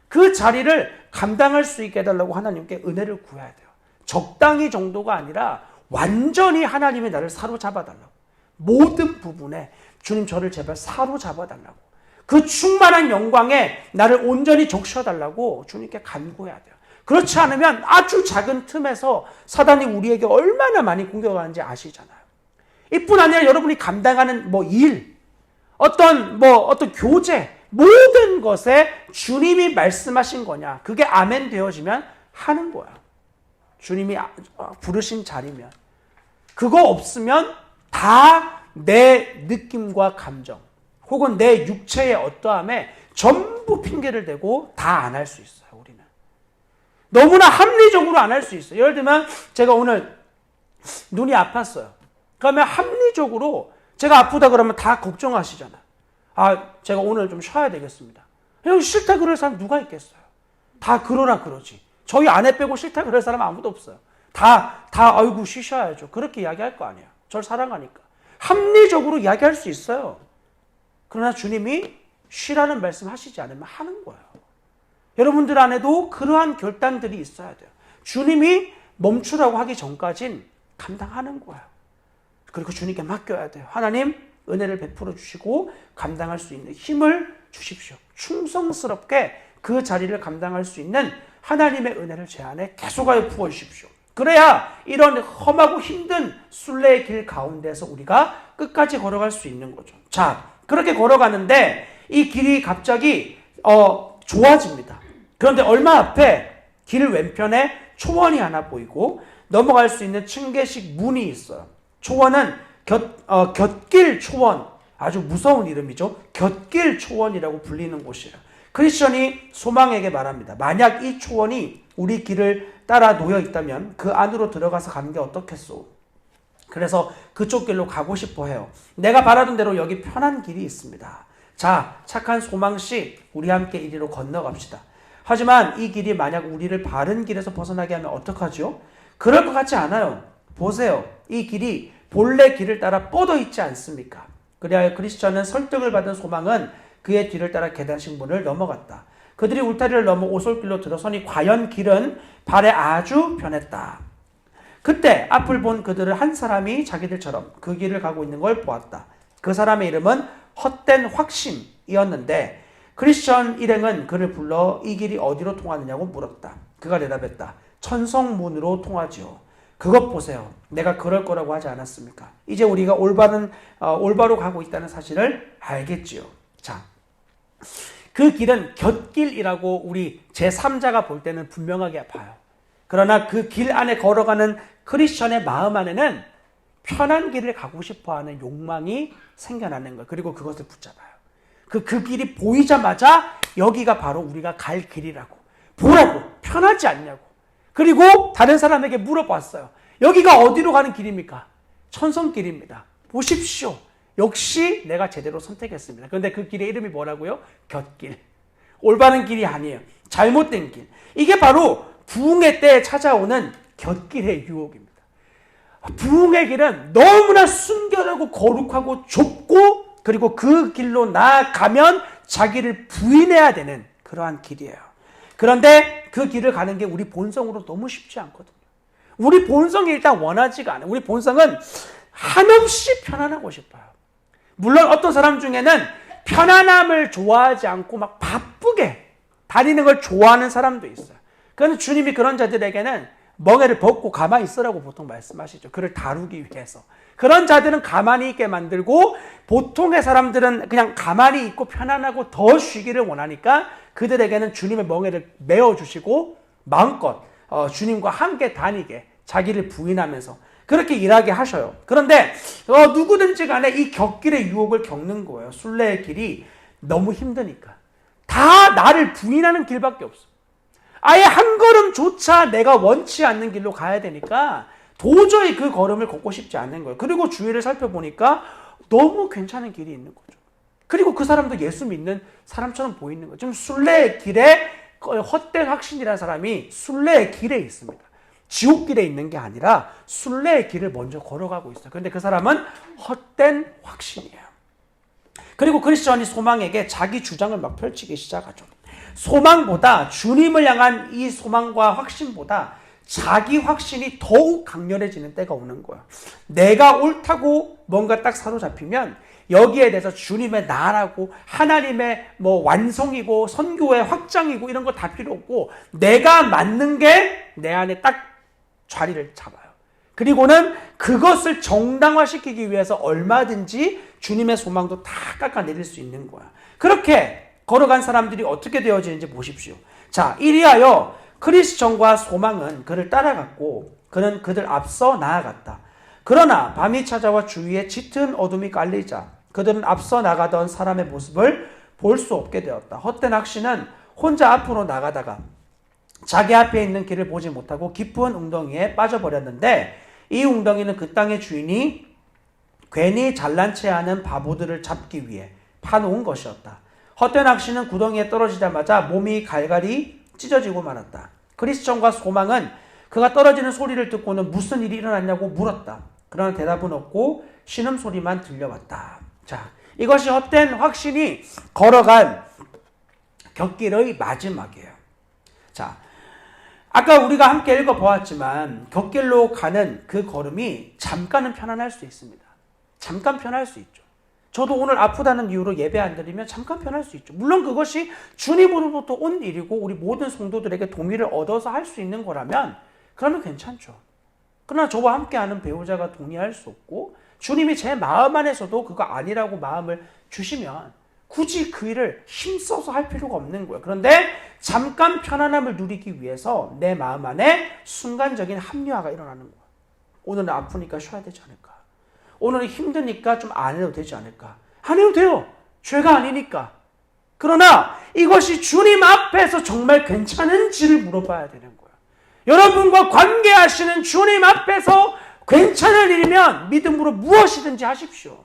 그 자리를 감당할 수 있게 해달라고 하나님께 은혜를 구해야 돼요. 적당히 정도가 아니라 완전히 하나님이 나를 사로잡아달라고. 모든 부분에 주님 저를 제발 사로잡아달라고. 그 충만한 영광에 나를 온전히 적셔달라고 주님께 간구해야 돼요. 그렇지 않으면 아주 작은 틈에서 사단이 우리에게 얼마나 많이 공격하는지 아시잖아요. 이뿐 아니라 여러분이 감당하는 일, 어떤 교제, 모든 것에 주님이 말씀하신 거냐, 그게 아멘 되어지면 하는 거야. 주님이 부르신 자리면. 그거 없으면 다 내 느낌과 감정 혹은 내 육체의 어떠함에 전부 핑계를 대고 다 안 할 수 있어요. 우리는 너무나 합리적으로 안 할 수 있어요. 예를 들면 제가 오늘 눈이 아팠어요. 그러면 합리적으로 제가 아프다 그러면 다 걱정하시잖아요. 제가 오늘 좀 쉬어야 되겠습니다. 형 싫다 그럴 사람 누가 있겠어요? 다 그러라 그러지. 저희 아내 빼고 싫다 그럴 사람 아무도 없어요. 다 아이고 쉬셔야죠. 그렇게 이야기할 거 아니에요. 절 사랑하니까. 합리적으로 이야기할 수 있어요. 그러나 주님이 쉬라는 말씀 하시지 않으면 하는 거예요. 여러분들 안에도 그러한 결단들이 있어야 돼요. 주님이 멈추라고 하기 전까진 감당하는 거예요. 그리고 주님께 맡겨야 돼요. 하나님 은혜를 베풀어 주시고 감당할 수 있는 힘을 주십시오. 충성스럽게 그 자리를 감당할 수 있는 하나님의 은혜를 제 안에 계속하여 부어주십시오. 그래야 이런 험하고 힘든 순례의 길 가운데서 우리가 끝까지 걸어갈 수 있는 거죠. 자, 그렇게 걸어가는데 이 길이 갑자기 좋아집니다. 그런데 얼마 앞에 길 왼편에 초원이 하나 보이고 넘어갈 수 있는 층계식 문이 있어요. 초원은 곁길 초원, 아주 무서운 이름이죠. 곁길 초원이라고 불리는 곳이에요. 크리스천이 소망에게 말합니다. 만약 이 초원이 우리 길을 따라 놓여 있다면 그 안으로 들어가서 가는 게 어떻겠소? 그래서 그쪽 길로 가고 싶어 해요. 내가 바라던 대로 여기 편한 길이 있습니다. 자, 착한 소망씨, 우리 함께 이리로 건너갑시다. 하지만 이 길이 만약 우리를 바른 길에서 벗어나게 하면 어떡하죠? 그럴 것 같지 않아요. 보세요. 이 길이 본래 길을 따라 뻗어 있지 않습니까? 그리하여 크리스천은 설득을 받은 소망은 그의 뒤를 따라 계단식 문을 넘어갔다. 그들이 울타리를 넘어 오솔길로 들어서니 과연 길은 발에 아주 편했다. 그때 앞을 본 그들은 한 사람이 자기들처럼 그 길을 가고 있는 걸 보았다. 그 사람의 이름은 헛된 확신이었는데 크리스천 일행은 그를 불러 이 길이 어디로 통하느냐고 물었다. 그가 대답했다. 천성문으로 통하지요. 그것 보세요. 내가 그럴 거라고 하지 않았습니까? 이제 우리가 올바로 가고 있다는 사실을 알겠지요. 자, 그 길은 곁길이라고 우리 제3자가 볼 때는 분명하게 봐요. 그러나 그 길 안에 걸어가는 크리스천의 마음 안에는 편한 길을 가고 싶어하는 욕망이 생겨나는 거예요. 그리고 그것을 붙잡아요. 그 길이 보이자마자 여기가 바로 우리가 갈 길이라고. 보라고. 편하지 않냐고. 그리고 다른 사람에게 물어봤어요. 여기가 어디로 가는 길입니까? 천성길입니다. 보십시오. 역시 내가 제대로 선택했습니다. 그런데 그 길의 이름이 뭐라고요? 곁길. 올바른 길이 아니에요. 잘못된 길. 이게 바로 부흥의 때에 찾아오는 곁길의 유혹입니다. 부흥의 길은 너무나 순결하고 거룩하고 좁고 그리고 그 길로 나아가면 자기를 부인해야 되는 그러한 길이에요. 그런데 그 길을 가는 게 우리 본성으로 너무 쉽지 않거든요. 우리 본성이 일단 원하지가 않아요. 우리 본성은 한없이 편안하고 싶어요. 물론 어떤 사람 중에는 편안함을 좋아하지 않고 막 바쁘게 다니는 걸 좋아하는 사람도 있어요. 그런데 주님이 그런 자들에게는 멍에를 벗고 가만히 있으라고 보통 말씀하시죠. 그를 다루기 위해서. 그런 자들은 가만히 있게 만들고 보통의 사람들은 그냥 가만히 있고 편안하고 더 쉬기를 원하니까 그들에게는 주님의 멍에를 메어주시고 마음껏 주님과 함께 다니게 자기를 부인하면서 그렇게 일하게 하셔요. 그런데 누구든지 간에 이 곁길의 유혹을 겪는 거예요. 순례의 길이 너무 힘드니까. 다 나를 부인하는 길밖에 없어. 아예 한 걸음조차 내가 원치 않는 길로 가야 되니까 도저히 그 걸음을 걷고 싶지 않는 거예요. 그리고 주위를 살펴보니까 너무 괜찮은 길이 있는 거죠. 그리고 그 사람도 예수 믿는 사람처럼 보이는 거예요. 지금 순례의 길에 헛된 확신이라는 사람이 순례의 길에 있습니다. 지옥길에 있는 게 아니라 순례의 길을 먼저 걸어가고 있어요. 그런데 그 사람은 헛된 확신이에요. 그리고 크리스천이 소망에게 자기 주장을 막 펼치기 시작하죠. 소망보다 주님을 향한 이 소망과 확신보다 자기 확신이 더욱 강렬해지는 때가 오는 거야. 내가 옳다고 뭔가 딱 사로잡히면 여기에 대해서 주님의 나라고 하나님의 완성이고 선교의 확장이고 이런 거 다 필요 없고 내가 맞는 게 내 안에 딱 자리를 잡아요. 그리고는 그것을 정당화시키기 위해서 얼마든지 주님의 소망도 다 깎아내릴 수 있는 거야. 그렇게 걸어간 사람들이 어떻게 되어지는지 보십시오. 자, 이리하여 크리스천과 소망은 그를 따라갔고 그는 그들 앞서 나아갔다. 그러나 밤이 찾아와 주위에 짙은 어둠이 깔리자 그들은 앞서 나가던 사람의 모습을 볼 수 없게 되었다. 헛된 확신은 혼자 앞으로 나가다가 자기 앞에 있는 길을 보지 못하고 깊은 웅덩이에 빠져버렸는데 이 웅덩이는 그 땅의 주인이 괜히 잘난 체하는 바보들을 잡기 위해 파놓은 것이었다. 헛된 확신은 구덩이에 떨어지자마자 몸이 갈갈이 찢어지고 말았다. 크리스천과 소망은 그가 떨어지는 소리를 듣고는 무슨 일이 일어났냐고 물었다. 그러나 대답은 없고 신음소리만 들려왔다. 자, 이것이 헛된 확신이 걸어간 곁길의 마지막이에요. 자, 아까 우리가 함께 읽어보았지만 곁길로 가는 그 걸음이 잠깐은 편안할 수 있습니다. 잠깐 편할 수 있죠. 저도 오늘 아프다는 이유로 예배 안 드리면 잠깐 편할 수 있죠. 물론 그것이 주님으로부터 온 일이고 우리 모든 성도들에게 동의를 얻어서 할 수 있는 거라면 그러면 괜찮죠. 그러나 저와 함께하는 배우자가 동의할 수 없고 주님이 제 마음 안에서도 그거 아니라고 마음을 주시면 굳이 그 일을 힘써서 할 필요가 없는 거예요. 그런데 잠깐 편안함을 누리기 위해서 내 마음 안에 순간적인 합리화가 일어나는 거예요. 오늘은 아프니까 쉬어야 되지 않을까? 오늘은 힘드니까 좀 안 해도 되지 않을까? 안 해도 돼요. 죄가 아니니까. 그러나 이것이 주님 앞에서 정말 괜찮은지를 물어봐야 되는 거예요. 여러분과 관계하시는 주님 앞에서 괜찮을 일이면 믿음으로 무엇이든지 하십시오.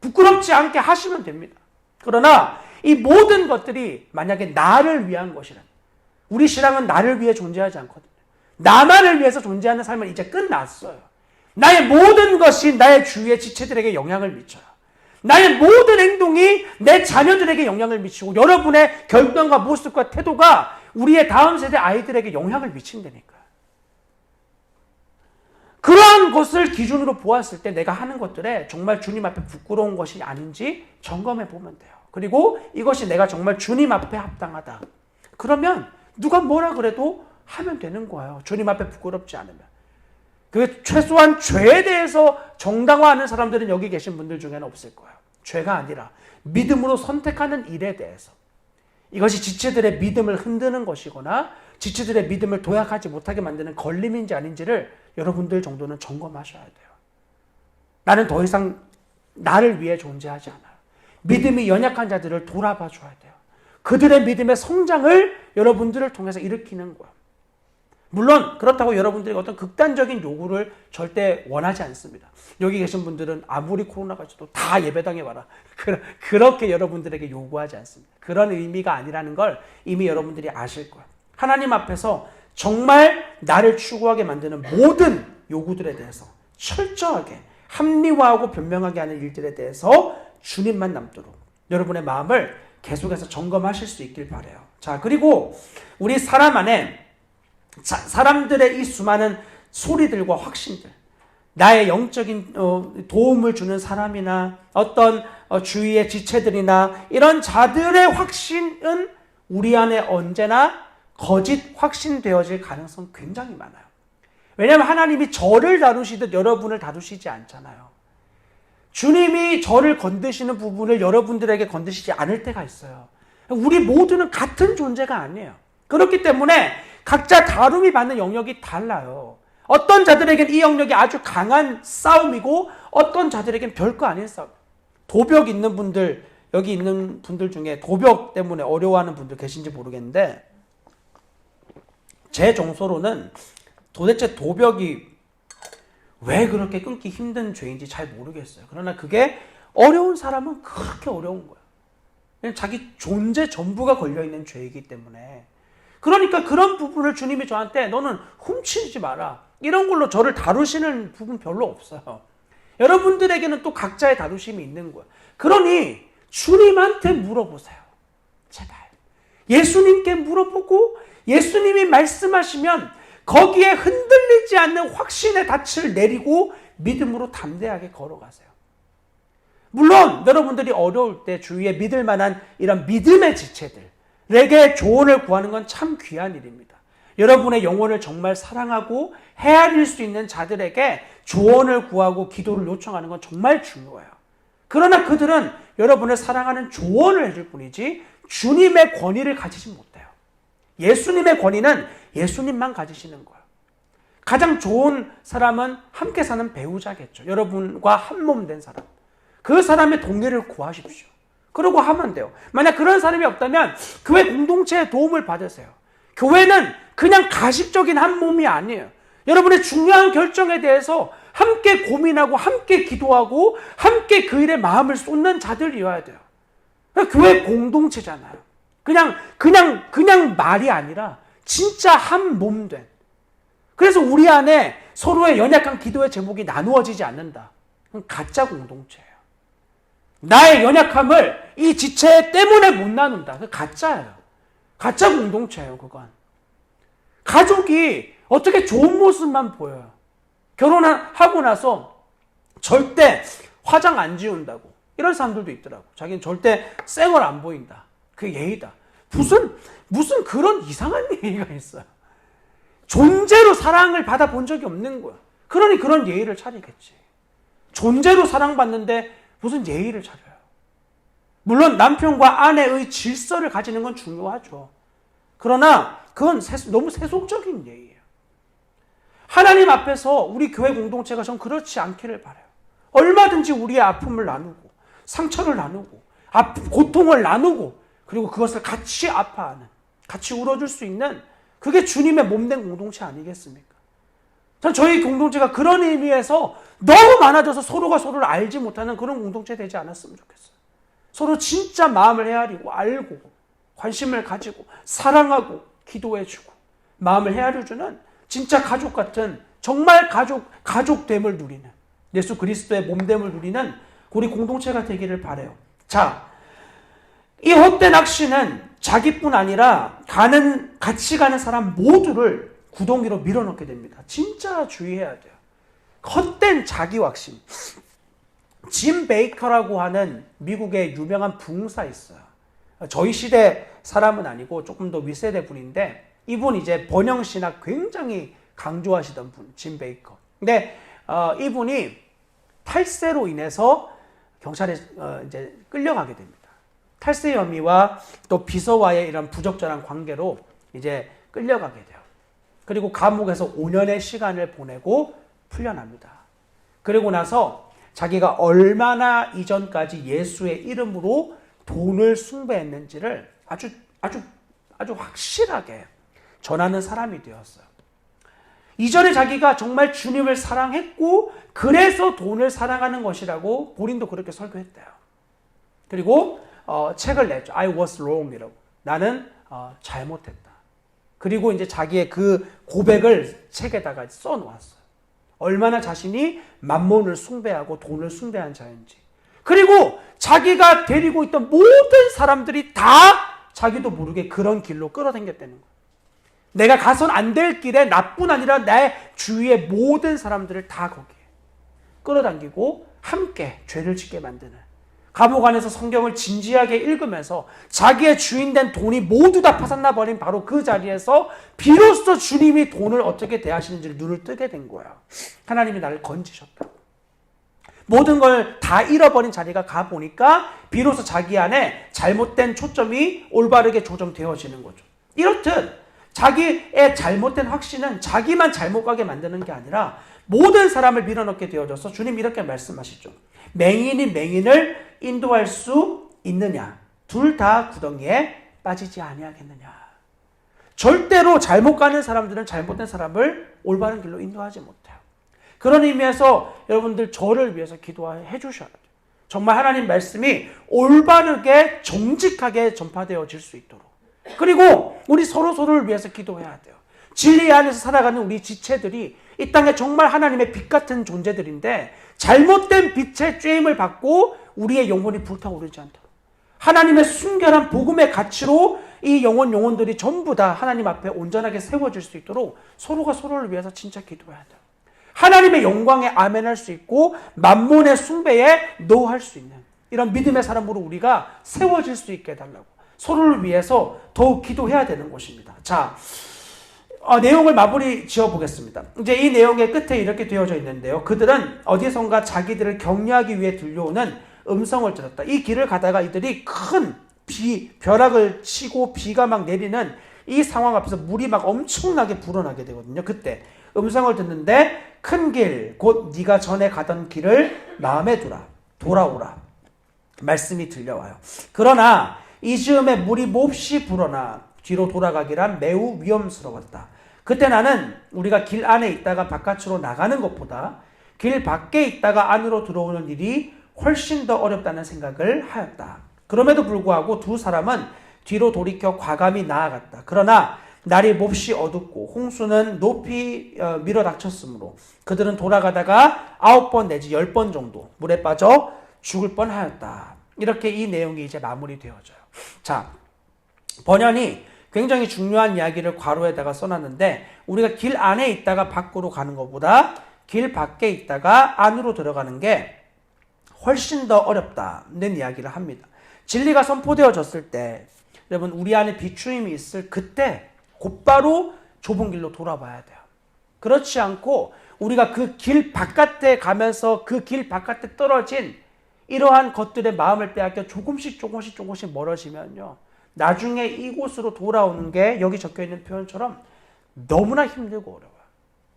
부끄럽지 않게 하시면 됩니다. 그러나 이 모든 것들이 만약에 나를 위한 것이라, 우리 신앙은 나를 위해 존재하지 않거든요. 나만을 위해서 존재하는 삶은 이제 끝났어요. 나의 모든 것이 나의 주위의 지체들에게 영향을 미쳐요. 나의 모든 행동이 내 자녀들에게 영향을 미치고 여러분의 결단과 모습과 태도가 우리의 다음 세대 아이들에게 영향을 미친다니까요. 그러한 것을 기준으로 보았을 때 내가 하는 것들에 정말 주님 앞에 부끄러운 것이 아닌지 점검해 보면 돼요. 그리고 이것이 내가 정말 주님 앞에 합당하다. 그러면 누가 뭐라 그래도 하면 되는 거예요. 주님 앞에 부끄럽지 않으면. 그 최소한 죄에 대해서 정당화하는 사람들은 여기 계신 분들 중에는 없을 거예요. 죄가 아니라 믿음으로 선택하는 일에 대해서. 이것이 지체들의 믿음을 흔드는 것이거나 지체들의 믿음을 도약하지 못하게 만드는 걸림인지 아닌지를 여러분들 정도는 점검하셔야 돼요. 나는 더 이상 나를 위해 존재하지 않아요. 믿음이 연약한 자들을 돌아봐 줘야 돼요. 그들의 믿음의 성장을 여러분들을 통해서 일으키는 거예요. 물론 그렇다고 여러분들이 어떤 극단적인 요구를 절대 원하지 않습니다. 여기 계신 분들은 아무리 코로나가 있어도 다 예배당에 와라. 그렇게 여러분들에게 요구하지 않습니다. 그런 의미가 아니라는 걸 이미 여러분들이 아실 거예요. 하나님 앞에서 정말 나를 추구하게 만드는 모든 요구들에 대해서 철저하게 합리화하고 변명하게 하는 일들에 대해서 주님만 남도록 여러분의 마음을 계속해서 점검하실 수 있길 바라요. 자, 그리고 우리 사람 안에 사람들의 이 수많은 소리들과 확신들, 나의 영적인 도움을 주는 사람이나 어떤 주위의 지체들이나 이런 자들의 확신은 우리 안에 언제나 거짓 확신되어질 가능성이 굉장히 많아요. 왜냐하면 하나님이 저를 다루시듯 여러분을 다루시지 않잖아요. 주님이 저를 건드시는 부분을 여러분들에게 건드시지 않을 때가 있어요. 우리 모두는 같은 존재가 아니에요. 그렇기 때문에 각자 다룸이 받는 영역이 달라요. 어떤 자들에겐 이 영역이 아주 강한 싸움이고 어떤 자들에겐 별거 아닌 싸움. 도벽 있는 분들, 여기 있는 분들 중에 도벽 때문에 어려워하는 분들 계신지 모르겠는데 제 정서로는 도대체 도벽이 왜 그렇게 끊기 힘든 죄인지 잘 모르겠어요. 그러나 그게 어려운 사람은 그렇게 어려운 거예요. 그냥 자기 존재 전부가 걸려있는 죄이기 때문에. 그러니까 그런 부분을 주님이 저한테 너는 훔치지 마라. 이런 걸로 저를 다루시는 부분 별로 없어요. 여러분들에게는 또 각자의 다루심이 있는 거예요. 그러니 주님한테 물어보세요. 제발. 예수님께 물어보고 예수님이 말씀하시면 거기에 흔들리지 않는 확신의 닻을 내리고 믿음으로 담대하게 걸어가세요. 물론 여러분들이 어려울 때 주위에 믿을 만한 이런 믿음의 지체들에게 조언을 구하는 건 참 귀한 일입니다. 여러분의 영혼을 정말 사랑하고 헤아릴 수 있는 자들에게 조언을 구하고 기도를 요청하는 건 정말 중요해요. 그러나 그들은 여러분을 사랑하는 조언을 해줄 뿐이지 주님의 권위를 가지지 못해요. 예수님의 권위는 예수님만 가지시는 거예요. 가장 좋은 사람은 함께 사는 배우자겠죠. 여러분과 한 몸 된 사람. 그 사람의 동의를 구하십시오. 그러고 하면 돼요. 만약 그런 사람이 없다면 교회 공동체의 도움을 받으세요. 교회는 그냥 가십적인 한 몸이 아니에요. 여러분의 중요한 결정에 대해서 함께 고민하고 함께 기도하고 함께 그 일에 마음을 쏟는 자들이어야 돼요. 교회 공동체잖아요. 그냥 말이 아니라 진짜 한 몸 된. 그래서 우리 안에 서로의 연약한 기도의 제목이 나누어지지 않는다. 그건 가짜 공동체예요. 나의 연약함을 이 지체 때문에 못 나눈다. 그건 가짜예요. 가짜 공동체예요, 그건. 가족이 어떻게 좋은 모습만 보여요. 결혼하고 나서 절대 화장 안 지운다고. 이런 사람들도 있더라고. 자기는 절대 쌩얼 안 보인다. 그게 예의다. 무슨 그런 이상한 예의가 있어요. 존재로 사랑을 받아본 적이 없는 거야. 그러니 그런 예의를 차리겠지. 존재로 사랑받는데 무슨 예의를 차려요. 물론 남편과 아내의 질서를 가지는 건 중요하죠. 그러나 그건 너무 세속적인 예의예요. 하나님 앞에서 우리 교회 공동체가 전 그렇지 않기를 바라요. 얼마든지 우리의 아픔을 나누고 상처를 나누고 고통을 나누고 그리고 그것을 같이 아파하는, 같이 울어줄 수 있는 그게 주님의 몸된 공동체 아니겠습니까? 전 저희 공동체가 그런 의미에서 너무 많아져서 서로가 서로를 알지 못하는 그런 공동체 되지 않았으면 좋겠어요. 서로 진짜 마음을 헤아리고 알고 관심을 가지고 사랑하고 기도해주고 마음을 헤아려주는 진짜 가족 같은, 정말 가족됨을 누리는, 예수 그리스도의 몸됨을 누리는 우리 공동체가 되기를 바라요. 자, 이 헛된 확신은 자기뿐 아니라 같이 가는 사람 모두를 구덩이로 밀어넣게 됩니다. 진짜 주의해야 돼요. 헛된 자기 확신. 짐 베이커라고 하는 미국의 유명한 부흥사 있어요. 저희 시대 사람은 아니고 조금 더 윗세대 분인데, 이분 이제 번영신학 굉장히 강조하시던 분, 짐 베이커. 근데 이분이 탈세로 인해서 경찰에 이제 끌려가게 됩니다. 탈세 혐의와 또 비서와의 이런 부적절한 관계로 이제 끌려가게 돼요. 그리고 감옥에서 5년의 시간을 보내고 풀려납니다. 그리고 나서 자기가 얼마나 이전까지 예수의 이름으로 돈을 숭배했는지를 아주 확실하게 전하는 사람이 되었어요. 이전에 자기가 정말 주님을 사랑했고 그래서 돈을 사랑하는 것이라고 본인도 그렇게 설교했대요. 그리고 책을 냈죠. I was wrong이라고. 나는 잘못했다. 그리고 이제 자기의 그 고백을 책에다가 써놓았어요. 얼마나 자신이 만몬을 숭배하고 돈을 숭배한 자인지. 그리고 자기가 데리고 있던 모든 사람들이 다 자기도 모르게 그런 길로 끌어당겼다는 거예요. 내가 가선 안 될 길에 나뿐 아니라 내 주위의 모든 사람들을 다 거기에 끌어당기고 함께 죄를 짓게 만드는, 감옥 안에서 성경을 진지하게 읽으면서 자기의 주인된 돈이 모두 다 파산나버린 바로 그 자리에서 비로소 주님이 돈을 어떻게 대하시는지를 눈을 뜨게 된 거예요. 하나님이 나를 건지셨다. 모든 걸 다 잃어버린 자리가 가보니까 비로소 자기 안에 잘못된 초점이 올바르게 조정되어지는 거죠. 이렇듯 자기의 잘못된 확신은 자기만 잘못 가게 만드는 게 아니라 모든 사람을 밀어넣게 되어져서 주님 이렇게 말씀하시죠. 맹인이 맹인을 인도할 수 있느냐? 둘 다 구덩이에 빠지지 아니하겠느냐? 절대로 잘못 가는 사람들은 잘못된 사람을 올바른 길로 인도하지 못해요. 그런 의미에서 여러분들 저를 위해서 기도해 주셔야 돼요. 정말 하나님 말씀이 올바르게 정직하게 전파되어질 수 있도록. 그리고 우리 서로를 위해서 기도해야 돼요. 진리 안에서 살아가는 우리 지체들이 이 땅에 정말 하나님의 빛 같은 존재들인데 잘못된 빛의 쬐임을 받고 우리의 영혼이 불타오르지 않도록, 하나님의 순결한 복음의 가치로 이 영혼들이 전부 다 하나님 앞에 온전하게 세워질 수 있도록 서로가 서로를 위해서 진짜 기도해야 돼요. 하나님의 영광에 아멘할 수 있고 만몬의 숭배에 노할 수 있는 이런 믿음의 사람으로 우리가 세워질 수 있게 해달라고 서로를 위해서 더욱 기도해야 되는 것입니다. 자, 내용을 마무리 지어 보겠습니다. 이제 이 내용의 끝에 이렇게 되어져 있는데요. 그들은 어디선가 자기들을 격려하기 위해 들려오는 음성을 들었다. 이 길을 가다가 이들이 큰 벼락을 치고 비가 막 내리는 이 상황 앞에서 물이 막 엄청나게 불어나게 되거든요. 그때 음성을 듣는데 큰 길, 곧 네가 전에 가던 길을 마음에 두라. 돌아오라. 말씀이 들려와요. 그러나 이 즈음에 물이 몹시 불어나 뒤로 돌아가기란 매우 위험스러웠다. 그때 나는 우리가 길 안에 있다가 바깥으로 나가는 것보다 길 밖에 있다가 안으로 들어오는 일이 훨씬 더 어렵다는 생각을 하였다. 그럼에도 불구하고 두 사람은 뒤로 돌이켜 과감히 나아갔다. 그러나 날이 몹시 어둡고 홍수는 높이 밀어닥쳤으므로 그들은 돌아가다가 9번 내지 10번 정도 물에 빠져 죽을 뻔하였다. 이렇게 이 내용이 이제 마무리되어져요. 자, 번연이 굉장히 중요한 이야기를 괄호에다가 써놨는데 우리가 길 안에 있다가 밖으로 가는 것보다 길 밖에 있다가 안으로 들어가는 게 훨씬 더 어렵다는 이야기를 합니다. 진리가 선포되어졌을 때 여러분 우리 안에 비추임이 있을 그때 곧바로 좁은 길로 돌아봐야 돼요. 그렇지 않고 우리가 그 길 바깥에 가면서 그 길 바깥에 떨어진 이러한 것들의 마음을 빼앗겨 조금씩 멀어지면요. 나중에 이곳으로 돌아오는 게 여기 적혀있는 표현처럼 너무나 힘들고 어려워요.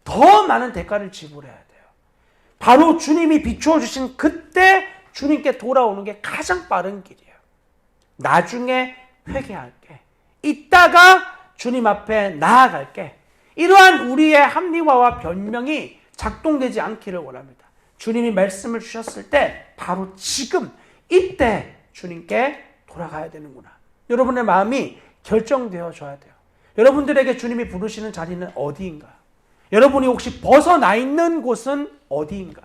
더 많은 대가를 지불해야 돼요. 바로 주님이 비추어 주신 그때 주님께 돌아오는 게 가장 빠른 길이에요. 나중에 회개할게. 이따가 주님 앞에 나아갈게. 이러한 우리의 합리화와 변명이 작동되지 않기를 원합니다. 주님이 말씀을 주셨을 때 바로 지금 이때 주님께 돌아가야 되는구나. 여러분의 마음이 결정되어져야 돼요. 여러분들에게 주님이 부르시는 자리는 어디인가? 여러분이 혹시 벗어나 있는 곳은 어디인가?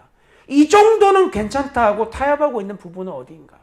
이 정도는 괜찮다 하고 타협하고 있는 부분은 어디인가?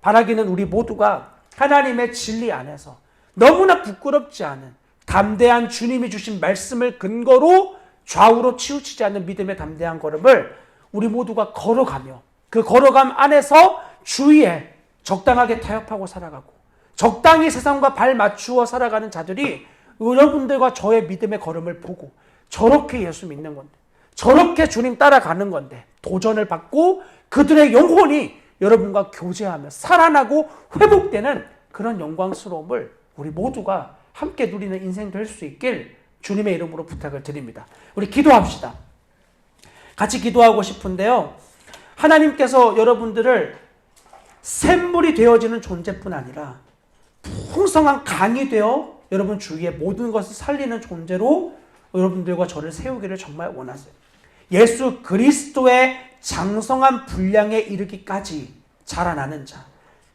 바라기는 우리 모두가 하나님의 진리 안에서 너무나 부끄럽지 않은 담대한 주님이 주신 말씀을 근거로 좌우로 치우치지 않는 믿음의 담대한 걸음을 우리 모두가 걸어가며 그 걸어감 안에서 주위에 적당하게 타협하고 살아가고 적당히 세상과 발 맞추어 살아가는 자들이 여러분들과 저의 믿음의 걸음을 보고 저렇게 예수 믿는 건데 저렇게 주님 따라가는 건데 도전을 받고 그들의 영혼이 여러분과 교제하며 살아나고 회복되는 그런 영광스러움을 우리 모두가 함께 누리는 인생 될 수 있길 주님의 이름으로 부탁을 드립니다. 우리 기도합시다. 같이 기도하고 싶은데요. 하나님께서 여러분들을 샘물이 되어지는 존재뿐 아니라 풍성한 강이 되어 여러분 주위의 모든 것을 살리는 존재로 여러분들과 저를 세우기를 정말 원하세요. 예수 그리스도의 장성한 분량에 이르기까지 자라나는 자.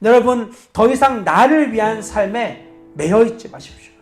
여러분 더 이상 나를 위한 삶에 매여 있지 마십시오.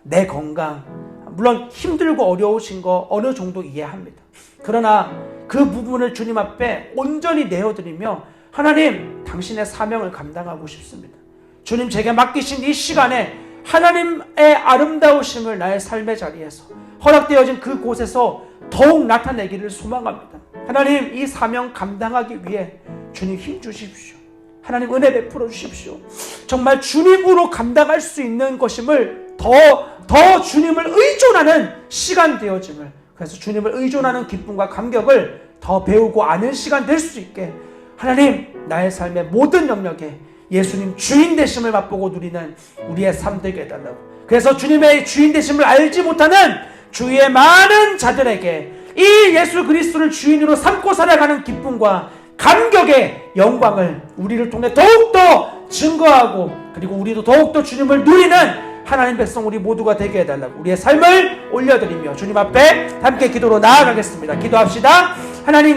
내 건강, 물론 힘들고 어려우신 거 어느 정도 이해합니다. 그러나 그 부분을 주님 앞에 온전히 내어드리며 하나님, 당신의 사명을 감당하고 싶습니다. 주님 제게 맡기신 이 시간에 하나님의 아름다우심을 나의 삶의 자리에서 허락되어진 그곳에서 더욱 나타내기를 소망합니다. 하나님 이 사명 감당하기 위해 주님 힘 주십시오. 하나님 은혜 베풀어 주십시오. 정말 주님으로 감당할 수 있는 것임을 더 주님을 의존하는 시간 되어짐을, 그래서 주님을 의존하는 기쁨과 감격을 더 배우고 아는 시간 될 수 있게 하나님 나의 삶의 모든 영역에 예수님 주인 되심을 맛보고 누리는 우리의 삶 되게 해달라고. 그래서 주님의 주인 되심을 알지 못하는 주위의 많은 자들에게 이 예수 그리스도를 주인으로 삼고 살아가는 기쁨과 감격의 영광을 우리를 통해 더욱더 증거하고 그리고 우리도 더욱더 주님을 누리는 하나님 백성 우리 모두가 되게 해달라고 우리의 삶을 올려드리며 주님 앞에 함께 기도로 나아가겠습니다. 기도합시다. 하나님